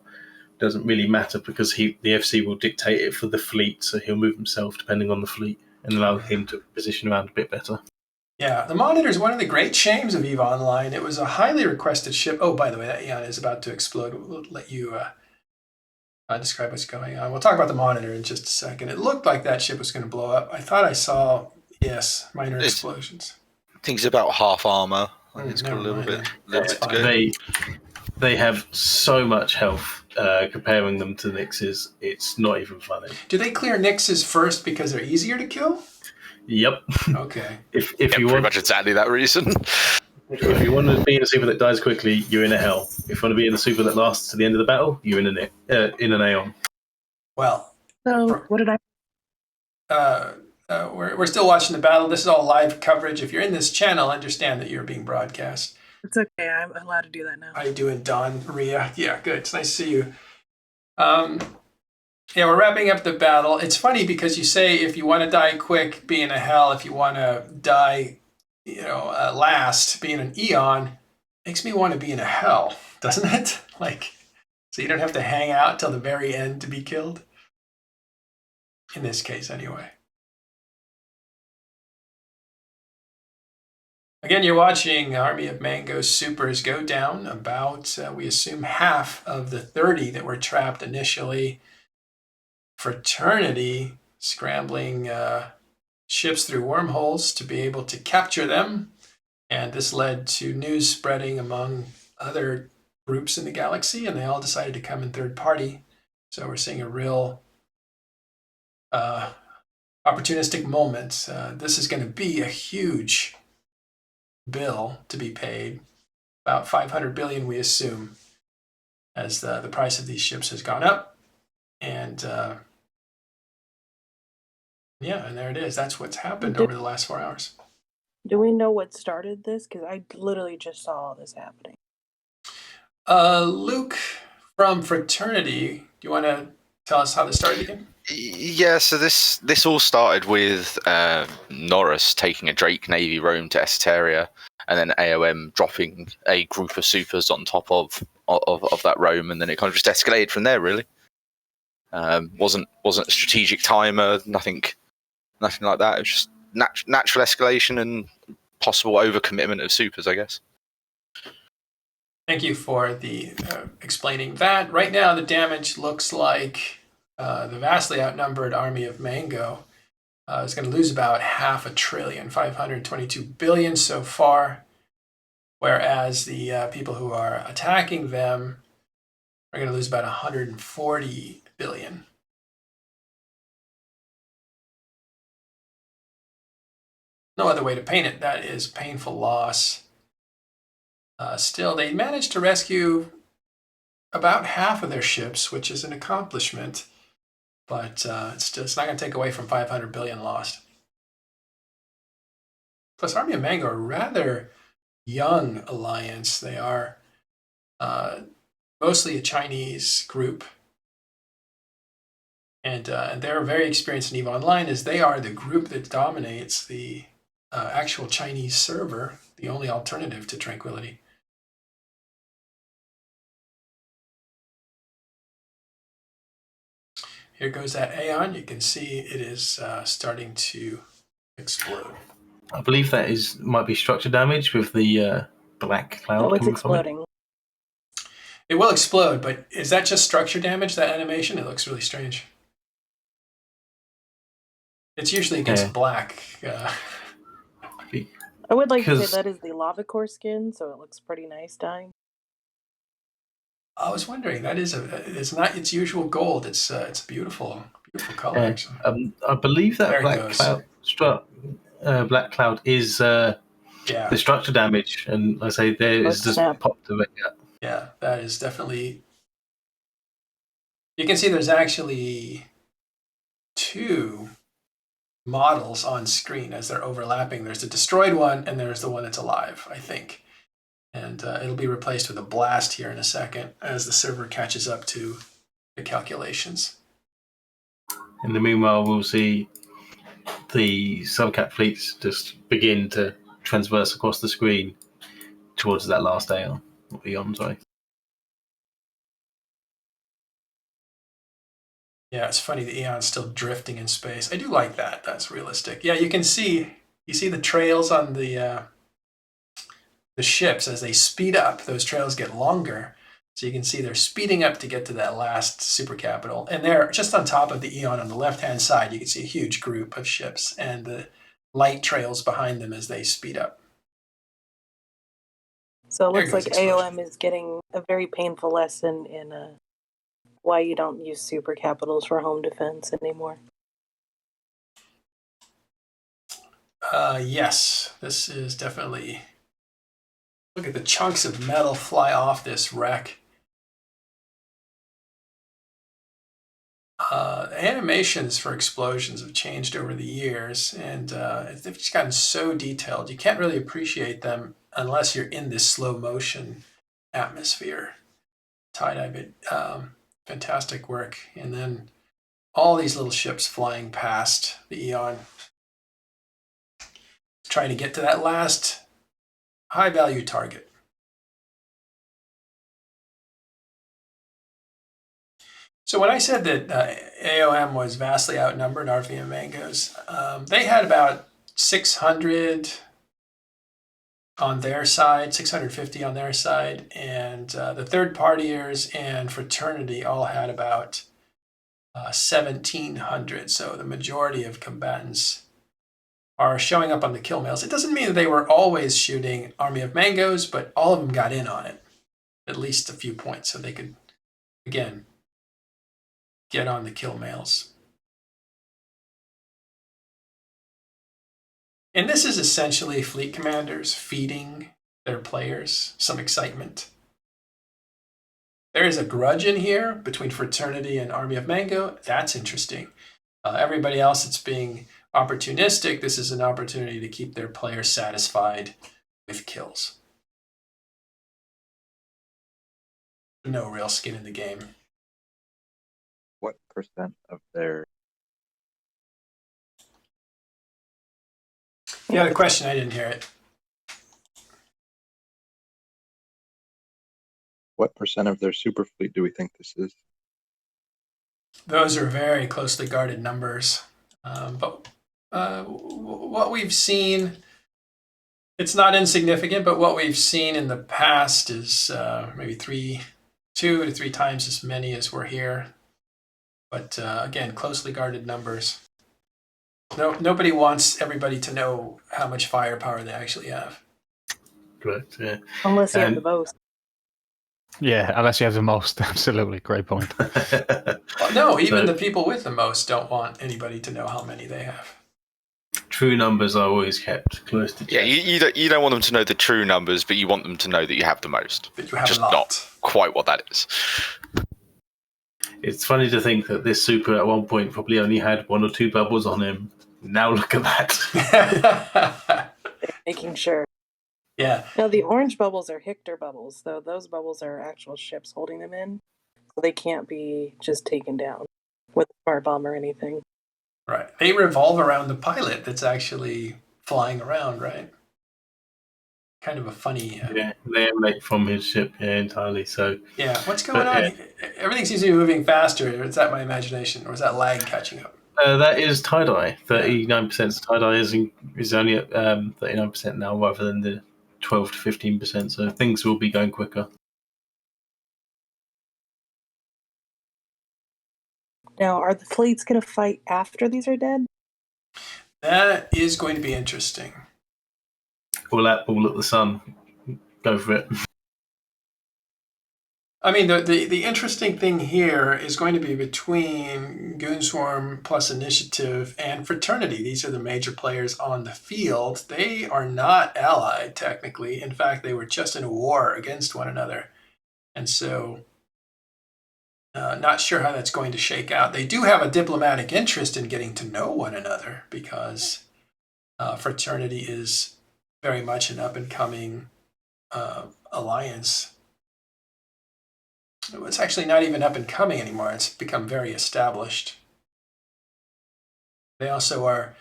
S5: doesn't really matter, because the FC will dictate it for the fleet, so he'll move himself depending on the fleet and allow him to position around a bit better.
S2: Yeah, the Monitor is one of the great shames of EVE Online. It was a highly requested ship. Oh, by the way, that Eon is about to explode. We'll let you describe what's going on. We'll talk about the Monitor in just a second. It looked like that ship was going to blow up. I thought I saw, minor explosions.
S6: I think it's about half armor. It's got a little bit to go.
S5: They have so much health. Comparing them to Nyx's, it's not even funny.
S2: Do they clear Nyx's first because they're easier to kill?
S5: Yep.
S2: Okay.
S5: If you
S6: pretty
S5: want,
S6: much exactly that reason.
S5: If you want to be in a super that dies quickly, you're in a hell. If you want to be in a super that lasts to the end of the battle, you're in an AoM.
S2: Well,
S9: So what did I?
S2: we're still watching the battle. This is all live coverage. If you're in this channel, understand that you're being broadcast.
S9: It's okay. I'm allowed to do that now.
S2: How you doing, Don, Maria? Yeah, good. It's nice to see you. Yeah, we're wrapping up the battle. It's funny because you say if you want to die quick, be in a hell. If you want to die, last, be in an eon. Makes me want to be in a hell, doesn't it? Like, so you don't have to hang out till the very end to be killed. In this case, anyway. Again, you're watching Army of Mango's supers go down about, we assume, half of the 30 that were trapped initially. Fraternity scrambling ships through wormholes to be able to capture them. And this led to news spreading among other groups in the galaxy, and they all decided to come in third party. So we're seeing a real opportunistic moment. This is going to be a huge bill to be paid, about 500 billion, we assume, as the price of these ships has gone up. And yeah, and there it is. That's what's happened over the last 4 hours.
S9: Do we know what started this? Because I literally just saw all this happening.
S2: Luke from Fraternity, do you want to tell us how this started again?
S6: Yeah, so this all started with Norris taking a Drake Navy roam to Esoteria, and then AoM dropping a group of supers on top of that roam, and then it kind of just escalated from there. Really, wasn't a strategic timer, nothing like that. It was just natural escalation and possible overcommitment of supers, I guess.
S2: Thank you for the explaining that. Right now, the damage looks like the vastly outnumbered Army of Mango is going to lose about $500 billion, 522 billion so far, whereas the people who are attacking them are going to lose about 140 billion. No other way to paint it. That is painful loss. Still, they managed to rescue about half of their ships, which is an accomplishment, but it's not going to take away from 500 billion lost. Plus, Army of Mango are a rather young alliance. They are mostly a Chinese group, and they're very experienced in EVE Online, as they are the group that dominates the actual Chinese server, the only alternative to Tranquility. Here goes that Aeon. You can see it is starting to explode.
S5: I believe that might be structure damage with the black cloud.
S9: Oh, it's exploding.
S2: It will explode, but is that just structure damage, that animation? It looks really strange. It's usually against black.
S9: I would like to say that is the lava core skin, so it looks pretty nice dying.
S2: I was wondering, that is it's not its usual gold. It's beautiful color.
S5: I believe that black cloud is the structure damage, and I say there is just popped of it.
S2: Yeah, that is definitely. You can see there's actually 2 models on screen as they're overlapping. There's the destroyed one, and there's the one that's alive, I think. And it'll be replaced with a blast here in a second as the server catches up to the calculations.
S5: In the meanwhile, we'll see the subcat fleets just begin to transverse across the screen towards that last Aeon. Sorry.
S2: Yeah, it's funny, the Aeon's still drifting in space. I do like that. That's realistic. Yeah, you see the trails on the ships as they speed up. Those trails get longer, so you can see they're speeding up to get to that last super capital, and they're just on top of the Aeon on the left hand side. You can see a huge group of ships and the light trails behind them as they speed up.
S9: So it looks like AoM is getting a very painful lesson in why you don't use super capitals for home defense anymore.
S2: Yes, this is definitely Look at the chunks of metal fly off this wreck. Animations for explosions have changed over the years, and they've just gotten so detailed. You can't really appreciate them unless you're in this slow motion atmosphere. Tie-dye, fantastic work. And then all these little ships flying past the Eon, trying to get to that last high-value target. So when I said that AoM was vastly outnumbered RVM Mangoes, they had about 600 on their side, 650 on their side, and the third partiers and Fraternity all had about 1,700. So the majority of combatants are showing up on the kill mails. It doesn't mean that they were always shooting Army of Mangoes, but all of them got in on it, at least a few points, so they could, again, get on the kill mails. And this is essentially fleet commanders feeding their players some excitement. There is a grudge in here between Fraternity and Army of Mango. That's interesting. Everybody else that's being opportunistic, this is an opportunity to keep their players satisfied with kills. No real skin in the game.
S10: What percent of their...
S2: You had a question, I didn't hear it.
S10: What percent of their super fleet do we think this is?
S2: Those are very closely guarded numbers. But what we've seen, it's not insignificant, but what we've seen in the past is maybe 2 to 3 times as many as were here. But again, closely guarded numbers. Nobody wants everybody to know how much firepower they actually have.
S5: Correct, yeah.
S9: Unless you have the most.
S3: Yeah, unless you have the most. Absolutely, great point.
S2: Well, no, even the people with the most don't want anybody to know how many they have.
S5: True numbers are always kept close to chest.
S6: Yeah, you don't want them to know the true numbers, but you want them to know that you have the most.
S2: That you have
S6: just
S2: a lot.
S6: Not quite what that is.
S5: It's funny to think that this super at one point probably only had 1 or 2 bubbles on him. Now look at that.
S9: Making sure.
S2: Yeah.
S9: Now the orange bubbles are Hictor bubbles, though those bubbles are actual ships holding them in, so they can't be just taken down with a smart bomb or anything.
S2: Right. They revolve around the pilot that's actually flying around, right? Kind of a funny...
S5: Yeah, they emanate from his ship entirely. So
S2: yeah, what's going on? Yeah. Everything seems to be moving faster. Is that my imagination, or is that lag catching up?
S5: That is tie-dye. 39% tie-dye is only at 39% now rather than the 12 to 15%. So things will be going quicker.
S9: Now, are the fleets going to fight after these are dead?
S2: That is going to be interesting.
S5: All that ball at the sun. Go for it.
S2: I mean, the interesting thing here is going to be between Goonswarm plus Initiative and Fraternity. These are the major players on the field. They are not allied, technically. In fact, they were just in a war against one another. And so, not sure how that's going to shake out. They do have a diplomatic interest in getting to know one another because Fraternity is very much an up-and-coming alliance. It's actually not even up and coming anymore. It's become very established. They also are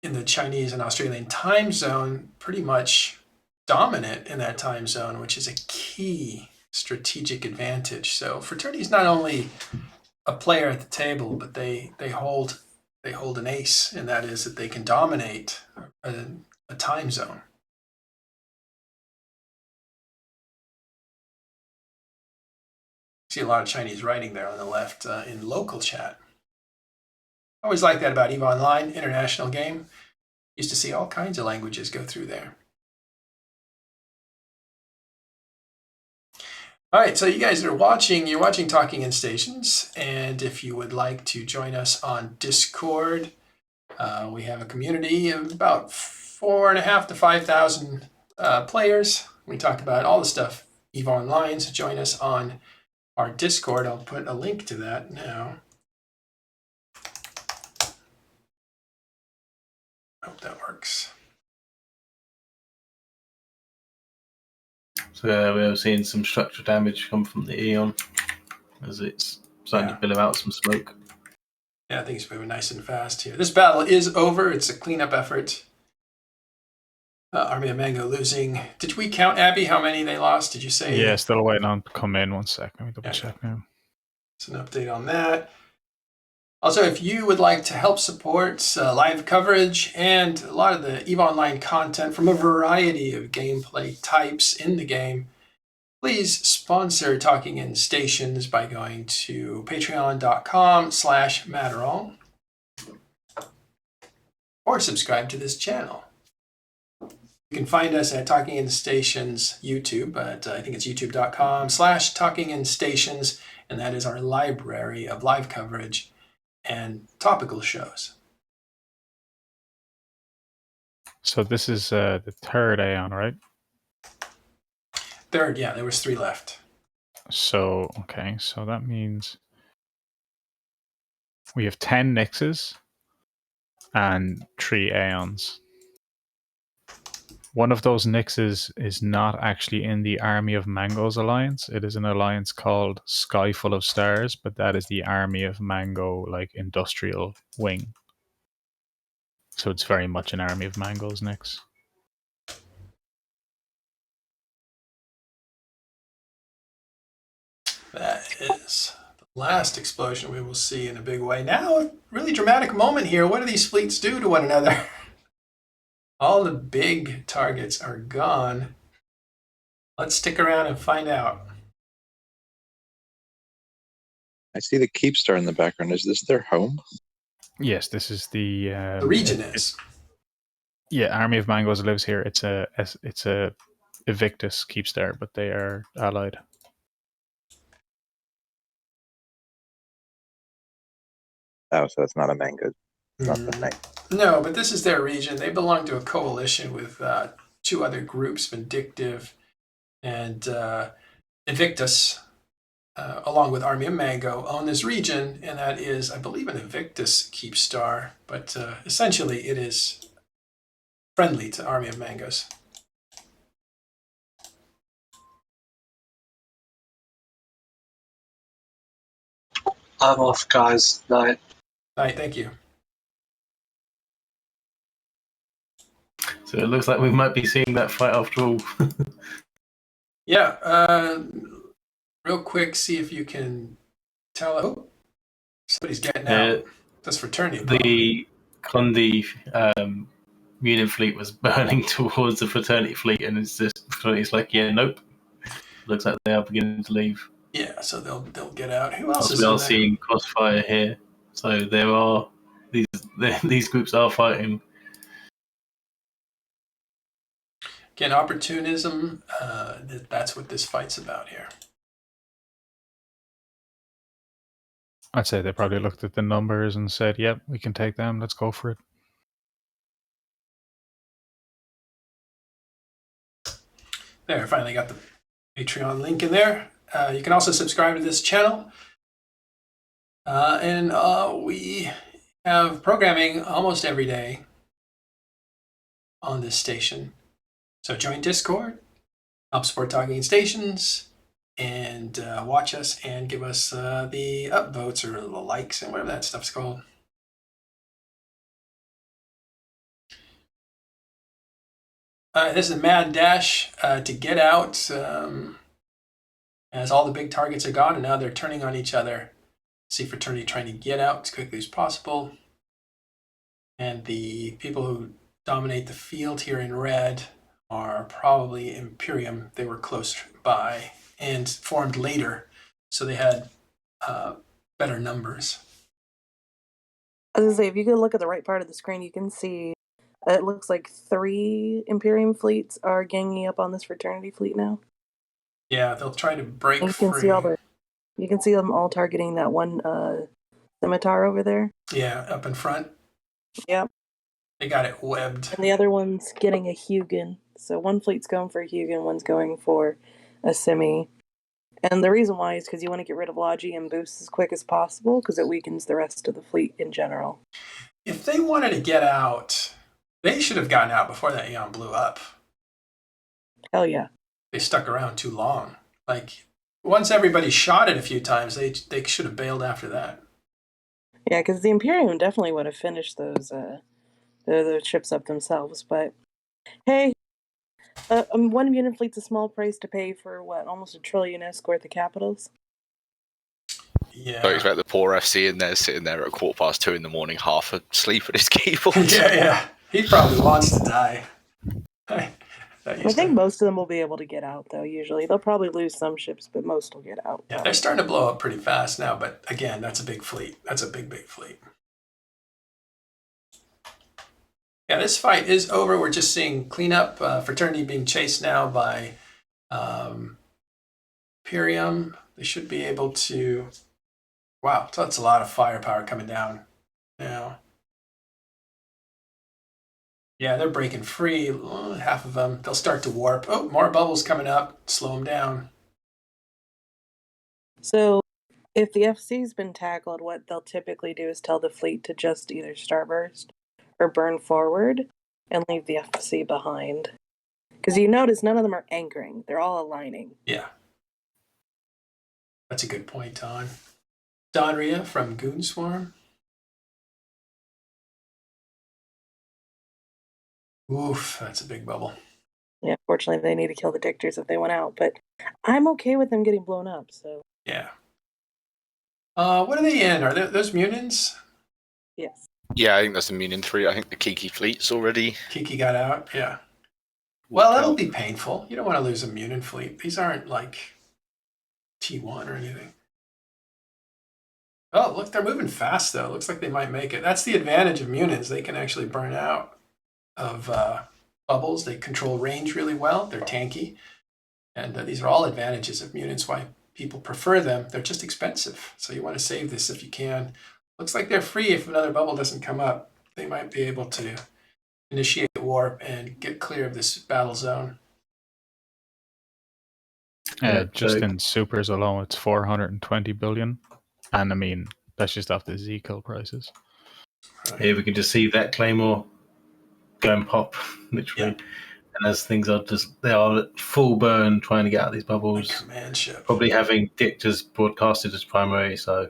S2: in the Chinese and Australian time zone, pretty much dominant in that time zone, which is a key strategic advantage. So Fraternity is not only a player at the table, but they hold an ace, and that is that they can dominate a time zone. See a lot of Chinese writing there on the left in local chat. I always like that about EVE Online, international game. Used to see all kinds of languages go through there. All right, so you guys are watching, you're watching Talking in Stations, and if you would like to join us on Discord, we have a community of about 4,500 to 5,000 players. We talk about all the stuff EVE Online, so join us on our Discord. I'll put a link to that now. Hope that works.
S5: So we're seeing some structural damage come from the Aeon as it's starting to billow out some smoke.
S2: Yeah, I think it's moving nice and fast here. This battle is over. It's a cleanup effort. Army of Mango losing. Did we count, Abby, how many they lost? Did you say?
S3: Yeah, still waiting on to come in. 1 sec. Let me double check now.
S2: It's an update on that. Also, if you would like to help support live coverage and a lot of the EVE Online content from a variety of gameplay types in the game, please sponsor Talking in Stations by going to patreon.com/Matterall or subscribe to this channel. You can find us at Talking in Stations YouTube, but I think it's youtube.com/Talking in Stations, and that is our library of live coverage and topical shows.
S3: So this is the third Aeon, right?
S2: Third, yeah, there was 3 left.
S3: So, okay, so that means we have 10 Nixes and 3 Aeons. One of those Nixes is not actually in the Army of Mango's alliance. It is an alliance called Sky Full of Stars, but that is the Army of Mango, like, industrial wing. So it's very much an Army of Mango's Nix.
S2: That is the last explosion we will see in a big way. Now, a really dramatic moment here. What do these fleets do to one another? All the big targets are gone. Let's stick around and find out.
S10: I see the Keepstar in the background. Is this their home?
S3: Yes, this is the
S2: region is.
S3: Yeah, Army of Mangoes lives here. It's a Evictus Keepstar, but they are allied.
S10: Oh, so it's not a Mango. It's not the thing.
S2: No, but this is their region. They belong to a coalition with 2 other groups, Vindictive and Invictus, along with Army of Mango, own this region, and that is, I believe, an Invictus Keepstar, but essentially it is friendly to Army of Mangoes.
S8: I'm off, guys. Night.
S2: Night, thank you.
S5: So it looks like we might be seeing that fight after all.
S2: Yeah, real quick, see if you can tell. Oh, somebody's getting out. That's Fraternity.
S5: The Condi Union fleet was burning towards the Fraternity fleet, and it's just Fraternity's like, yeah, nope. Looks like they are beginning to leave.
S2: Yeah, so they'll get out. Who else is
S5: we
S2: in
S5: are
S2: there?
S5: seeing crossfire here, so there are these groups are fighting.
S2: Again, opportunism. That's what this fight's about here.
S3: I'd say they probably looked at the numbers and said, yep, we can take them. Let's go for it.
S2: There, finally got the Patreon link in there. You can also subscribe to this channel. And we have programming almost every day on this station. So join Discord, help support Talking in Stations, and watch us and give us the upvotes or the likes and whatever that stuff's called. This is a mad dash to get out as all the big targets are gone, and now they're turning on each other. See Fraternity trying to get out as quickly as possible. And the people who dominate the field here in red are probably Imperium. They were close by and formed later, so they had better numbers.
S9: I was gonna say, if you can look at the right part of the screen, you can see it looks like 3 Imperium fleets are ganging up on this Fraternity fleet now.
S2: Yeah, they'll try to break
S9: and you can
S2: free.
S9: You can see them all targeting that one scimitar over there.
S2: Yeah, up in front.
S9: Yep.
S2: They got it webbed.
S9: And the other one's getting a Hugin. So one fleet's going for a Hugin, one's going for a Simi. And the reason why is because you want to get rid of Logi and boost as quick as possible because it weakens the rest of the fleet in general.
S2: If they wanted to get out, they should have gotten out before that Aeon blew up.
S9: Hell yeah.
S2: They stuck around too long. Like, once everybody shot it a few times, they should have bailed after that.
S9: Yeah, because the Imperium definitely would have finished those ships up themselves. But hey, one unit fleet's a small price to pay for what, almost 1 trillion escort the capitals.
S2: Yeah.
S6: Don't expect the poor FC in there sitting there at 2:15 in the morning, half asleep at his keyboard.
S2: Yeah. He probably wants to die.
S9: I think most of them will be able to get out, though, usually. They'll probably lose some ships, but most will get out.
S2: Yeah, they're starting to blow up pretty fast now, but again, that's a big fleet. That's a big, big fleet. Yeah, this fight is over. We're just seeing cleanup. Fraternity being chased now by Imperium. They should be able to... Wow, so that's a lot of firepower coming down now. Yeah, they're breaking free. Half of them. They'll start to warp. Oh, more bubbles coming up. Slow them down.
S9: So, if the FC's been tackled, what they'll typically do is tell the fleet to just either starburst or burn forward and leave the FC behind. Because you notice none of them are anchoring. They're all aligning.
S2: Yeah. That's a good point, Don. Donria from Goonswarm. Oof, that's a big bubble.
S9: Yeah, fortunately, they need to kill the dictators if they went out, but I'm okay with them getting blown up, so...
S2: Yeah. What are they in? Are those Munins?
S9: Yes.
S6: Yeah, I think that's the Munin 3. I think the Kiki fleet's already...
S2: Kiki got out, yeah. Well, that'll be painful. You don't want to lose a Munin fleet. These aren't like T1 or anything. Oh, look, they're moving fast, though. Looks like they might make it. That's the advantage of Munins. They can actually burn out of bubbles. They control range really well. They're tanky. And these are all advantages of Munins, why people prefer them. They're just expensive. So you want to save this if you can. Looks like they're free if another bubble doesn't come up. They might be able to initiate warp and get clear of this battle zone.
S3: Just in supers alone, it's 420 billion. And I mean, that's just off the Z-kill prices.
S5: Here we can just see that Claymore go and pop, literally. Yeah. And as things are they are full burn trying to get out of these bubbles.
S2: Like command ship.
S5: Probably having dictators broadcasted as primary, so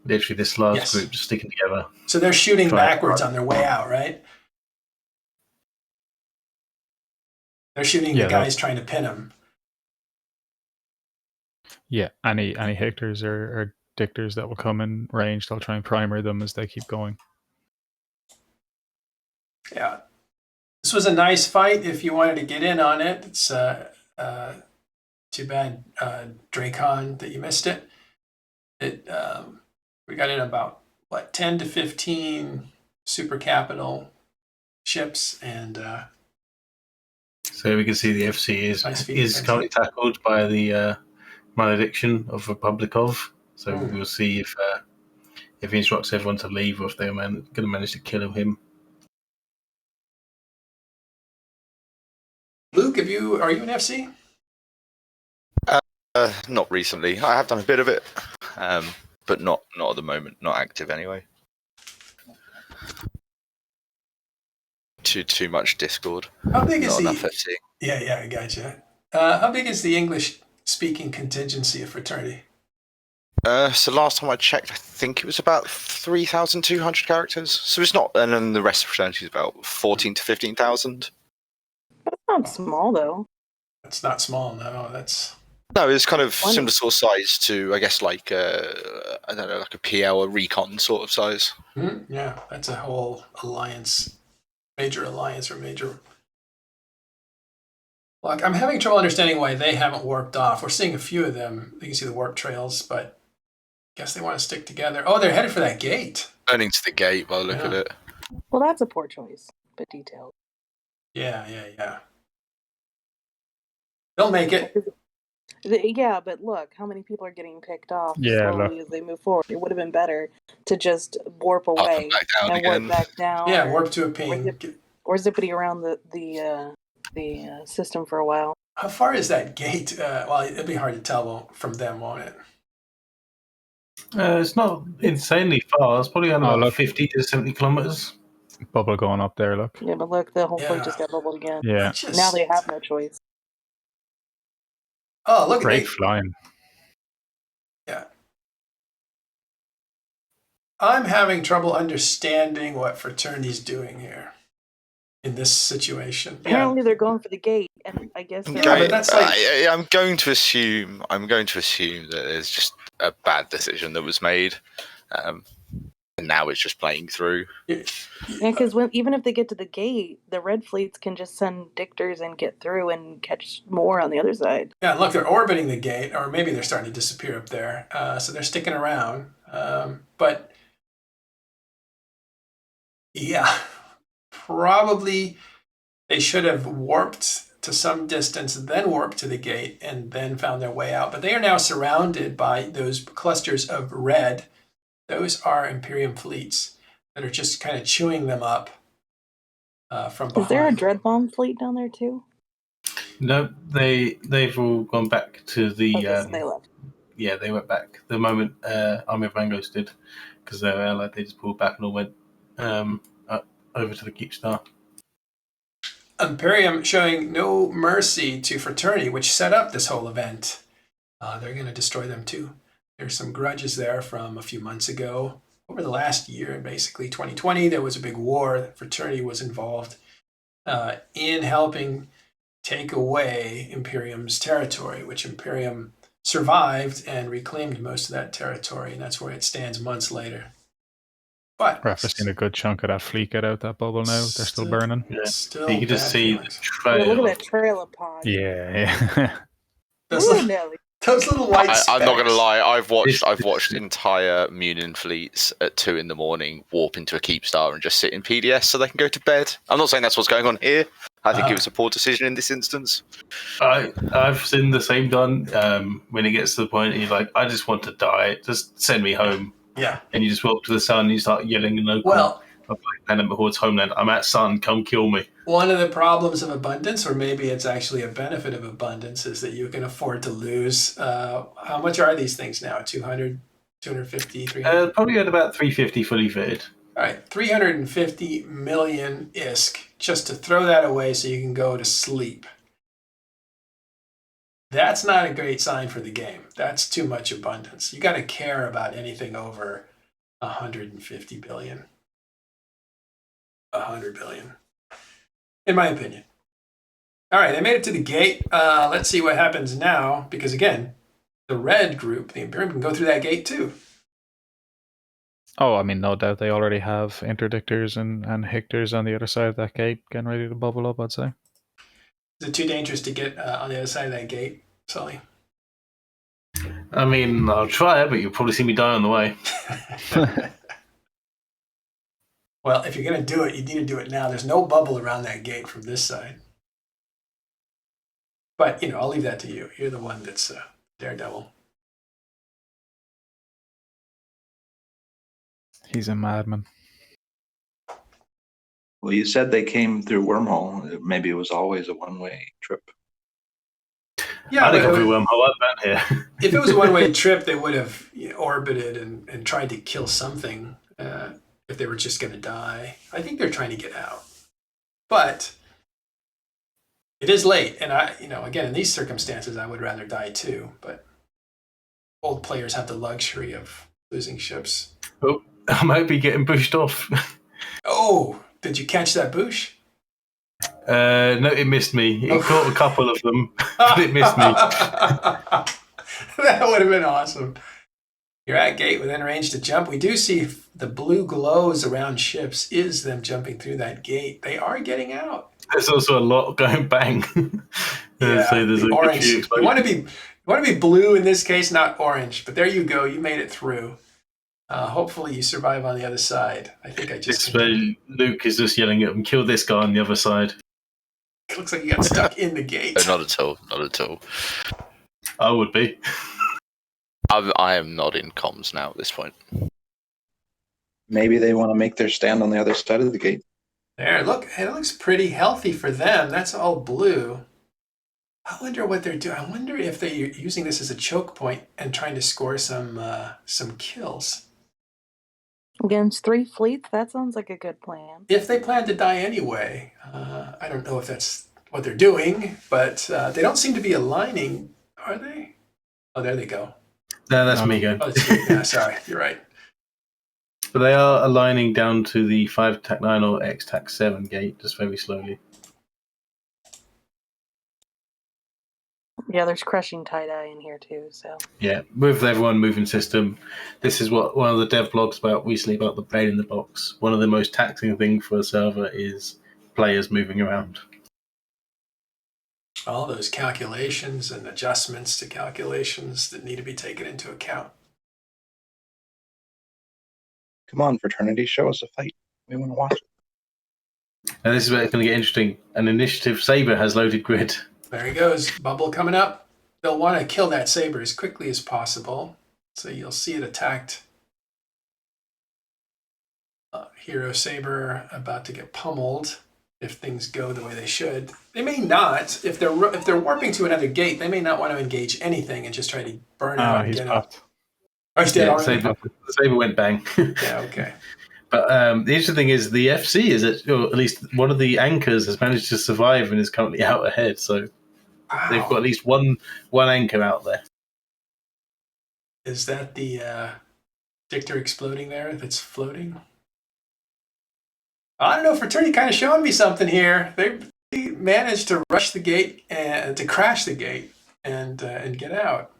S5: literally this large group just sticking together.
S2: So they're shooting backwards on their way out, right? They're shooting the guys trying to pin them.
S3: Yeah, any Hectors or Dictors that will come in range, they'll try and primer them as they keep going.
S2: Yeah. This was a nice fight if you wanted to get in on it. It's too bad, Dracon, that you missed it. We got in about, 10 to 15 super capital ships, and
S5: so we can see the FC is currently tackled by the malediction of Republikov. So we'll see if he instructs everyone to leave or if they're going to manage to kill him.
S2: Luke, are you an FC?
S6: Not recently. I have done a bit of it, but not at the moment. Not active anyway. Too much Discord.
S2: How big is
S6: not enough FC?
S2: Yeah, I gotcha. How big is the English-speaking contingency of Fraternity?
S6: So last time I checked, I think it was about 3,200 characters. So it's not, and then the rest of Fraternity is about 14 to 15,000.
S9: That's not small, though.
S2: That's not small, no.
S6: No, it's kind of similar sort of size to, I guess, like I don't know, like a PL or Recon sort of size.
S2: Mm-hmm. Yeah, that's a whole alliance, major alliance or major. Like, I'm having trouble understanding why they haven't warped off. We're seeing a few of them. You can see the warp trails, but I guess they want to stick together. Oh, they're headed for that gate.
S6: Turning to the gate by the look of it.
S9: Well, that's a poor choice, but detailed.
S2: Yeah. They'll make it.
S9: Yeah, but look, how many people are getting picked off slowly as they move forward? It would have been better to just warp away and warp back down.
S2: Yeah, warp to a ping.
S9: Or zippity around the the system for a while.
S2: How far is that gate? Well, it'll be hard to tell from them, won't it?
S5: It's not insanely far. It's probably
S3: Oh,
S5: about
S3: look.
S5: 50 to 70 kilometers.
S3: Bubble going up there, look.
S9: Yeah, but look, the whole fleet
S2: Yeah.
S9: just got bubbled again.
S3: Yeah.
S9: Now they have no choice.
S2: Oh, look at
S3: Great
S2: they.
S3: flying.
S2: Yeah. I'm having trouble understanding what Fraternity's doing here in this situation.
S9: Apparently they're going for the gate, and I guess they're
S2: Yeah, but that's like
S6: I'm going to assume that there's just a bad decision that was made, and now it's just playing through.
S9: Yeah, because even if they get to the gate, the red fleets can just send dictors and get through and catch more on the other side.
S2: Yeah, look, they're orbiting the gate, or maybe they're starting to disappear up there. So they're sticking around. But yeah, probably they should have warped to some distance, then warped to the gate, and then found their way out. But they are now surrounded by those clusters of red. Those are Imperium fleets that are just kind of chewing them up from behind.
S9: Is there a dread bomb fleet down there too?
S5: No, they've all gone back to the.
S9: Okay, so they left.
S5: Yeah, they went back the moment Army of Mangoes did, because they were allied. They just pulled back and all went over to the Keep Star.
S2: Imperium showing no mercy to Fraternity, which set up this whole event. They're going to destroy them too. There's some grudges there from a few months ago. Over the last year, basically 2020, there was a big war. Fraternity was involved in helping take away Imperium's territory, which Imperium survived and reclaimed most of that territory, and that's where it stands months later. But
S3: We're seeing a good chunk of that fleet get out that bubble now. They're still burning.
S5: Yeah.
S2: Still
S5: You can just
S2: bad
S5: see the
S2: feelings.
S5: trail.
S9: Look at that trail of pods.
S3: Yeah.
S2: Those
S9: Ooh,
S2: little,
S9: Nelly.
S2: those little white specks.
S6: I'm not going to lie. I've watched entire Munin fleets at 2 a.m. warp into a Keep Star and just sit in PDS so they can go to bed. I'm not saying that's what's going on here. I think it was a poor decision in this instance.
S5: I've seen the same done when it gets to the point and you're like, I just want to die. Just send me home.
S2: Yeah.
S5: And you just walk to the sun and you start yelling in local of Planet Mahoud's homeland, I'm at sun, come kill me.
S2: One of the problems of abundance, or maybe it's actually a benefit of abundance, is that you can afford to lose. How much are these things now? 200, 250, 300?
S5: Probably at about 350 fully fitted.
S2: All right, 350 million ISK just to throw that away so you can go to sleep. That's not a great sign for the game. That's too much abundance. You got to care about anything over 150 billion. 100 billion. In my opinion. All right, they made it to the gate. Let's see what happens now, because again, the red group, the Imperium, can go through that gate too.
S3: Oh, I mean, no doubt they already have interdictors and Hictors on the other side of that gate getting ready to bubble up, I'd say.
S2: Is it too dangerous to get on the other side of that gate, Sully?
S5: I mean, I'll try it, but you'll probably see me die on the way.
S2: Well, if you're going to do it, you need to do it now. There's no bubble around that gate from this side. But, I'll leave that to you. You're the one that's daredevil.
S3: He's a madman.
S10: Well, you said they came through wormhole. Maybe it was always a one-way trip.
S2: Yeah,
S5: I think I'll be wormhole out here.
S2: If it was a one-way trip, they would have orbited and tried to kill something if they were just going to die. I think they're trying to get out. But it is late. And again, in these circumstances, I would rather die too. But old players have the luxury of losing ships.
S5: Oh, I might be getting pushed off.
S2: Oh, did you catch that boosh?
S5: No, it missed me. It caught a couple of them, but it missed me.
S2: That would have been awesome. You're at gate within range to jump. We do see the blue glows around ships is them jumping through that gate. They are getting out.
S5: There's also a lot going bang.
S2: Yeah,
S5: so there's
S2: the
S5: a
S2: orange.
S5: few
S2: You want to be blue in this case, not orange. But there you go. You made it through. Hopefully you survive on the other side. I think I just...
S5: It's where Luke is just yelling at him, kill this guy on the other side.
S2: It looks like you got stuck in the gate.
S6: Not at all. Not at all.
S5: I would be.
S6: I am not in comms now at this point.
S10: Maybe they want to make their stand on the other side of the gate.
S2: There, look, it looks pretty healthy for them. That's all blue. I wonder what they're doing. I wonder if they're using this as a choke point and trying to score some kills.
S9: Against 3 fleets, that sounds like a good plan.
S2: If they plan to die anyway, I don't know if that's what they're doing, but they don't seem to be aligning, are they? Oh, there they go.
S5: No, that's me going.
S2: Oh, it's you. Yeah, sorry, you're right.
S5: But they are aligning down to the 5 tac 9 or X tac 7 gate, just very slowly.
S9: Yeah, there's crushing tie-dye in here too, so.
S5: Yeah, with everyone moving system, this is what one of the dev blogs about recently about the brain in the box. One of the most taxing things for a server is players moving around.
S2: All those calculations and adjustments to calculations that need to be taken into account.
S10: Come on, Fraternity, show us a fight. We want to watch it.
S5: And this is where it's going to get interesting. An initiative Saber has loaded grid.
S2: There he goes. Bubble coming up. They'll want to kill that Saber as quickly as possible. So you'll see it attacked. Hero Saber about to get pummeled if things go the way they should. They may not. If they're warping to another gate, they may not want to engage anything and just try to burn out and
S3: He's
S2: get
S3: popped.
S2: out. Oh, he's dead already?
S5: Saber went bang.
S2: Yeah, okay.
S5: But the interesting thing is the FC is at least one of the anchors has managed to survive and is currently out ahead. So
S2: Wow.
S5: they've got at least one anchor out there.
S2: Is that the Dictor exploding there that's floating? I don't know. Fraternity kind of showing me something here. They managed to rush the gate and to crash the gate and get out.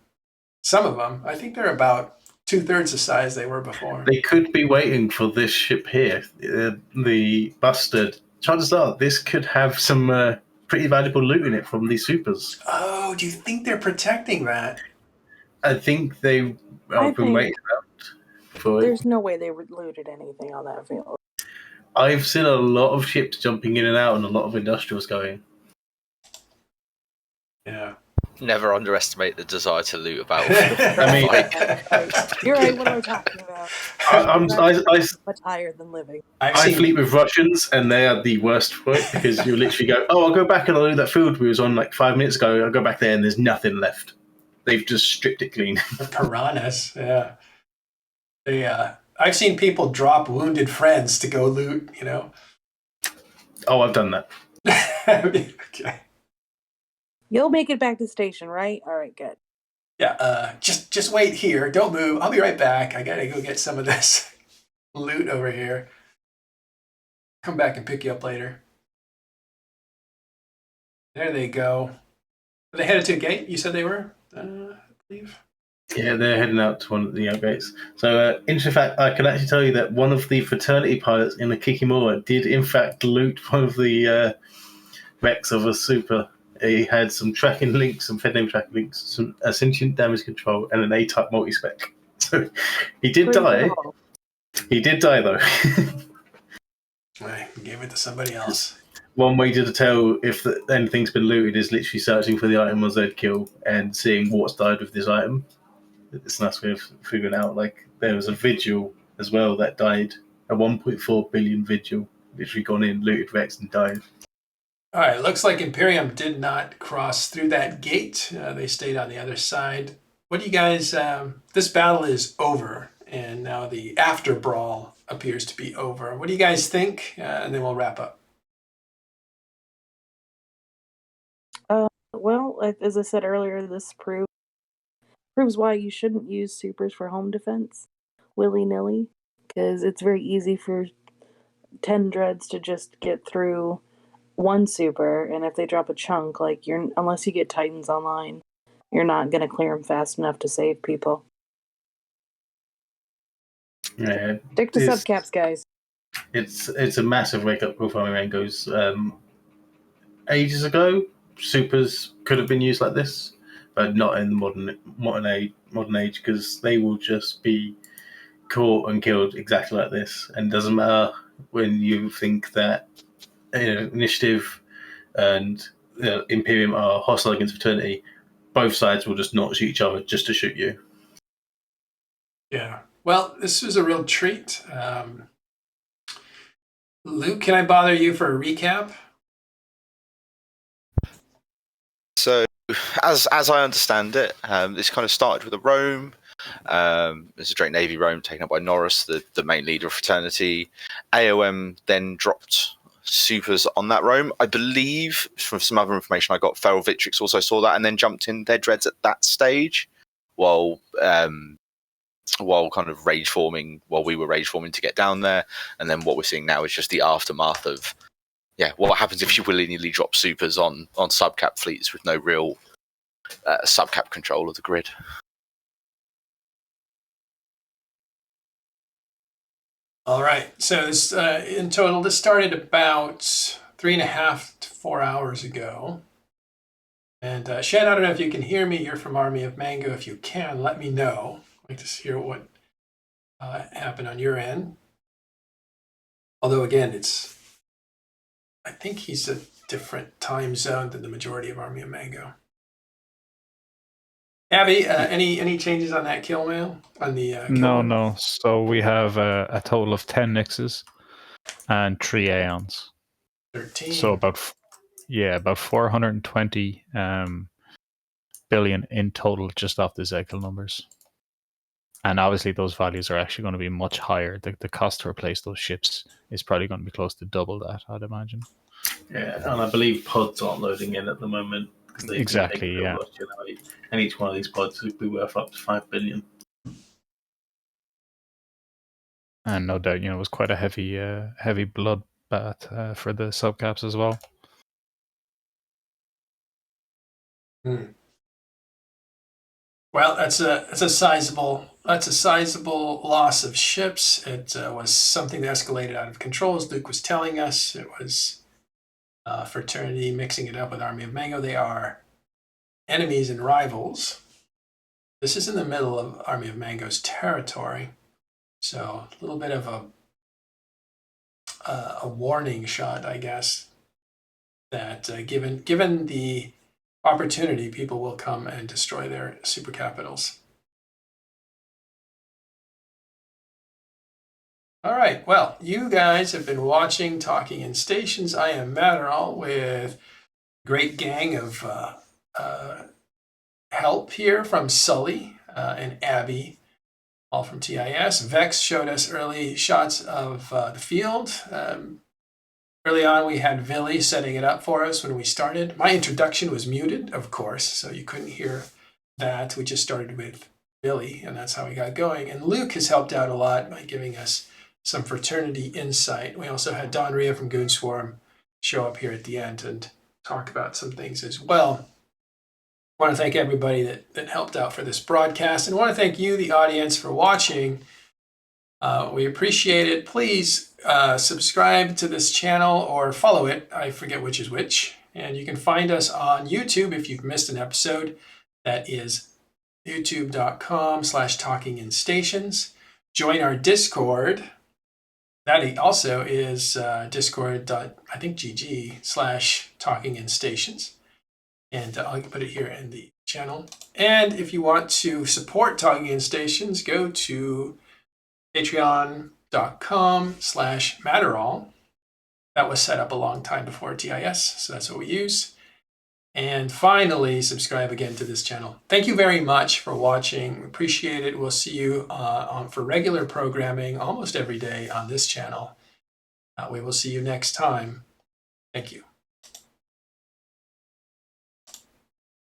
S2: Some of them. I think they're about 2/3 the size they were before.
S5: They could be waiting for this ship here, the Bustard. Chances are this could have some pretty valuable loot in it from these supers.
S2: Oh, do you think they're protecting that?
S5: I think they've been waiting out for it.
S9: There's no way they looted anything on that field.
S5: I've seen a lot of ships jumping in and out and a lot of industrials going.
S2: Yeah.
S6: Never underestimate the desire to loot a battlefield.
S5: I mean,
S9: You're right, what am I talking about?
S5: I'm
S9: much higher than living.
S5: I fleet with Russians, and they are the worst for it because you literally go, "Oh, I'll go back and I'll do that field we was on like 5 minutes ago. I'll go back there, and there's nothing left. They've just stripped it clean."
S2: The piranhas, yeah. They, I've seen people drop wounded friends to go loot. You know.
S5: Oh, I've done that.
S2: Okay.
S9: You'll make it back to station, right? All right, good.
S2: Yeah. Just wait here. Don't move. I'll be right back. I gotta go get some of this loot over here. Come back and pick you up later. There they go. Are they headed to a gate? You said they were, I believe.
S5: Yeah, they're heading out to one of the gates. So, in fact, I can actually tell you that one of the fraternity pilots in the Kikimura did, in fact, loot one of the wrecks of a super. He had some tracking links, some FedName tracking links, some sentient damage control, and an A-type multi-spec. So, he did die.
S9: Cool.
S5: He did die, though.
S2: I gave it to somebody else.
S5: One way to tell if anything's been looted is literally searching for the item on Zkill and seeing what's died with this item. It's a nice way of figuring out. Like, there was a vigil as well that died, a 1.4 billion vigil, literally gone in, looted Rex, and died.
S2: All right, looks like Imperium did not cross through that gate. They stayed on the other side. What do you guys... this battle is over, and now the after brawl appears to be over. What do you guys think? And then we'll wrap up.
S9: Well, as I said earlier, this proves why you shouldn't use supers for home defense willy-nilly, because it's very easy for 10 dreads to just get through one super, and if they drop a chunk, like unless you get Titans online, you're not going to clear them fast enough to save people.
S5: Yeah,
S9: Stick to subcaps, guys.
S5: It's a massive wake-up call for Rangos. Ages ago, supers could have been used like this, but not in the modern age, because they will just be caught and killed exactly like this. And it doesn't matter when you think that Initiative and Imperium are hostile against Fraternity, both sides will just not shoot each other just to shoot you.
S2: Yeah. Well, this was a real treat. Luke, can I bother you for a recap?
S6: So, as I understand it, this kind of started with a roam. There's a Drake Navy roam taken up by Norris, the main leader of Fraternity. AoM then dropped supers on that roam. I believe, from some other information I got, Feral Victrix also saw that and then jumped in their dreads at that stage, while kind of rage forming, while we were rage forming to get down there. And then what we're seeing now is just the aftermath of, what happens if you willingly drop supers on subcap fleets with no real subcap control of the grid.
S2: All right. So this, in total, this started about 3.5 to 4 hours ago. And Shen, I don't know if you can hear me. You're from Army of Mango. If you can, let me know. I'd like to hear what happened on your end. Although, again, I think he's a different time zone than the majority of Army of Mango. Abby, any changes on that kill mail? On the
S3: No. So we have a total of 10 Nixes and 3 Aeons.
S2: 13.
S3: So about 420 billion in total just off the Zekiel numbers. And obviously those values are actually going to be much higher. The cost to replace those ships is probably going to be close to double that, I'd imagine.
S5: Yeah, and I believe pods aren't loading in at the moment.
S3: Exactly, yeah.
S5: And each one of these pods would be worth up to 5 billion.
S3: And no doubt, it was quite a heavy bloodbath for the subcaps as well.
S2: Well, that's a sizable loss of ships. It was something that escalated out of control, as Luke was telling us. It was Fraternity mixing it up with Army of Mango. They are enemies and rivals. This is in the middle of Army of Mango's territory, so a little bit of a warning shot, I guess, that given the opportunity, people will come and destroy their super capitals. All right, well, you guys have been watching Talking in Stations. I am Matterall with a great gang of help here from Sully and Abby, all from TIS. Vex showed us early shots of the field. Early on, we had Villy setting it up for us when we started. My introduction was muted, of course, so you couldn't hear that. We just started with Villy, and that's how we got going. And Luke has helped out a lot by giving us some Fraternity insight. We also had Don Ria from Goon Swarm show up here at the end and talk about some things as well. I want to thank everybody that helped out for this broadcast, and I want to thank you, the audience, for watching. We appreciate it. Please subscribe to this channel or follow it. I forget which is which. And you can find us on YouTube if you've missed an episode. That is youtube.com/talkinginstations. Join our Discord. That also is discord.gg/talkinginstations. And I'll put it here in the channel. And if you want to support Talking in Stations, go to patreon.com/Matterall. That was set up a long time before TIS, so that's what we use. And finally, subscribe again to this channel. Thank you very much for watching. Appreciate it. We'll see you for regular programming almost every day on this channel. We will see you next time. Thank you.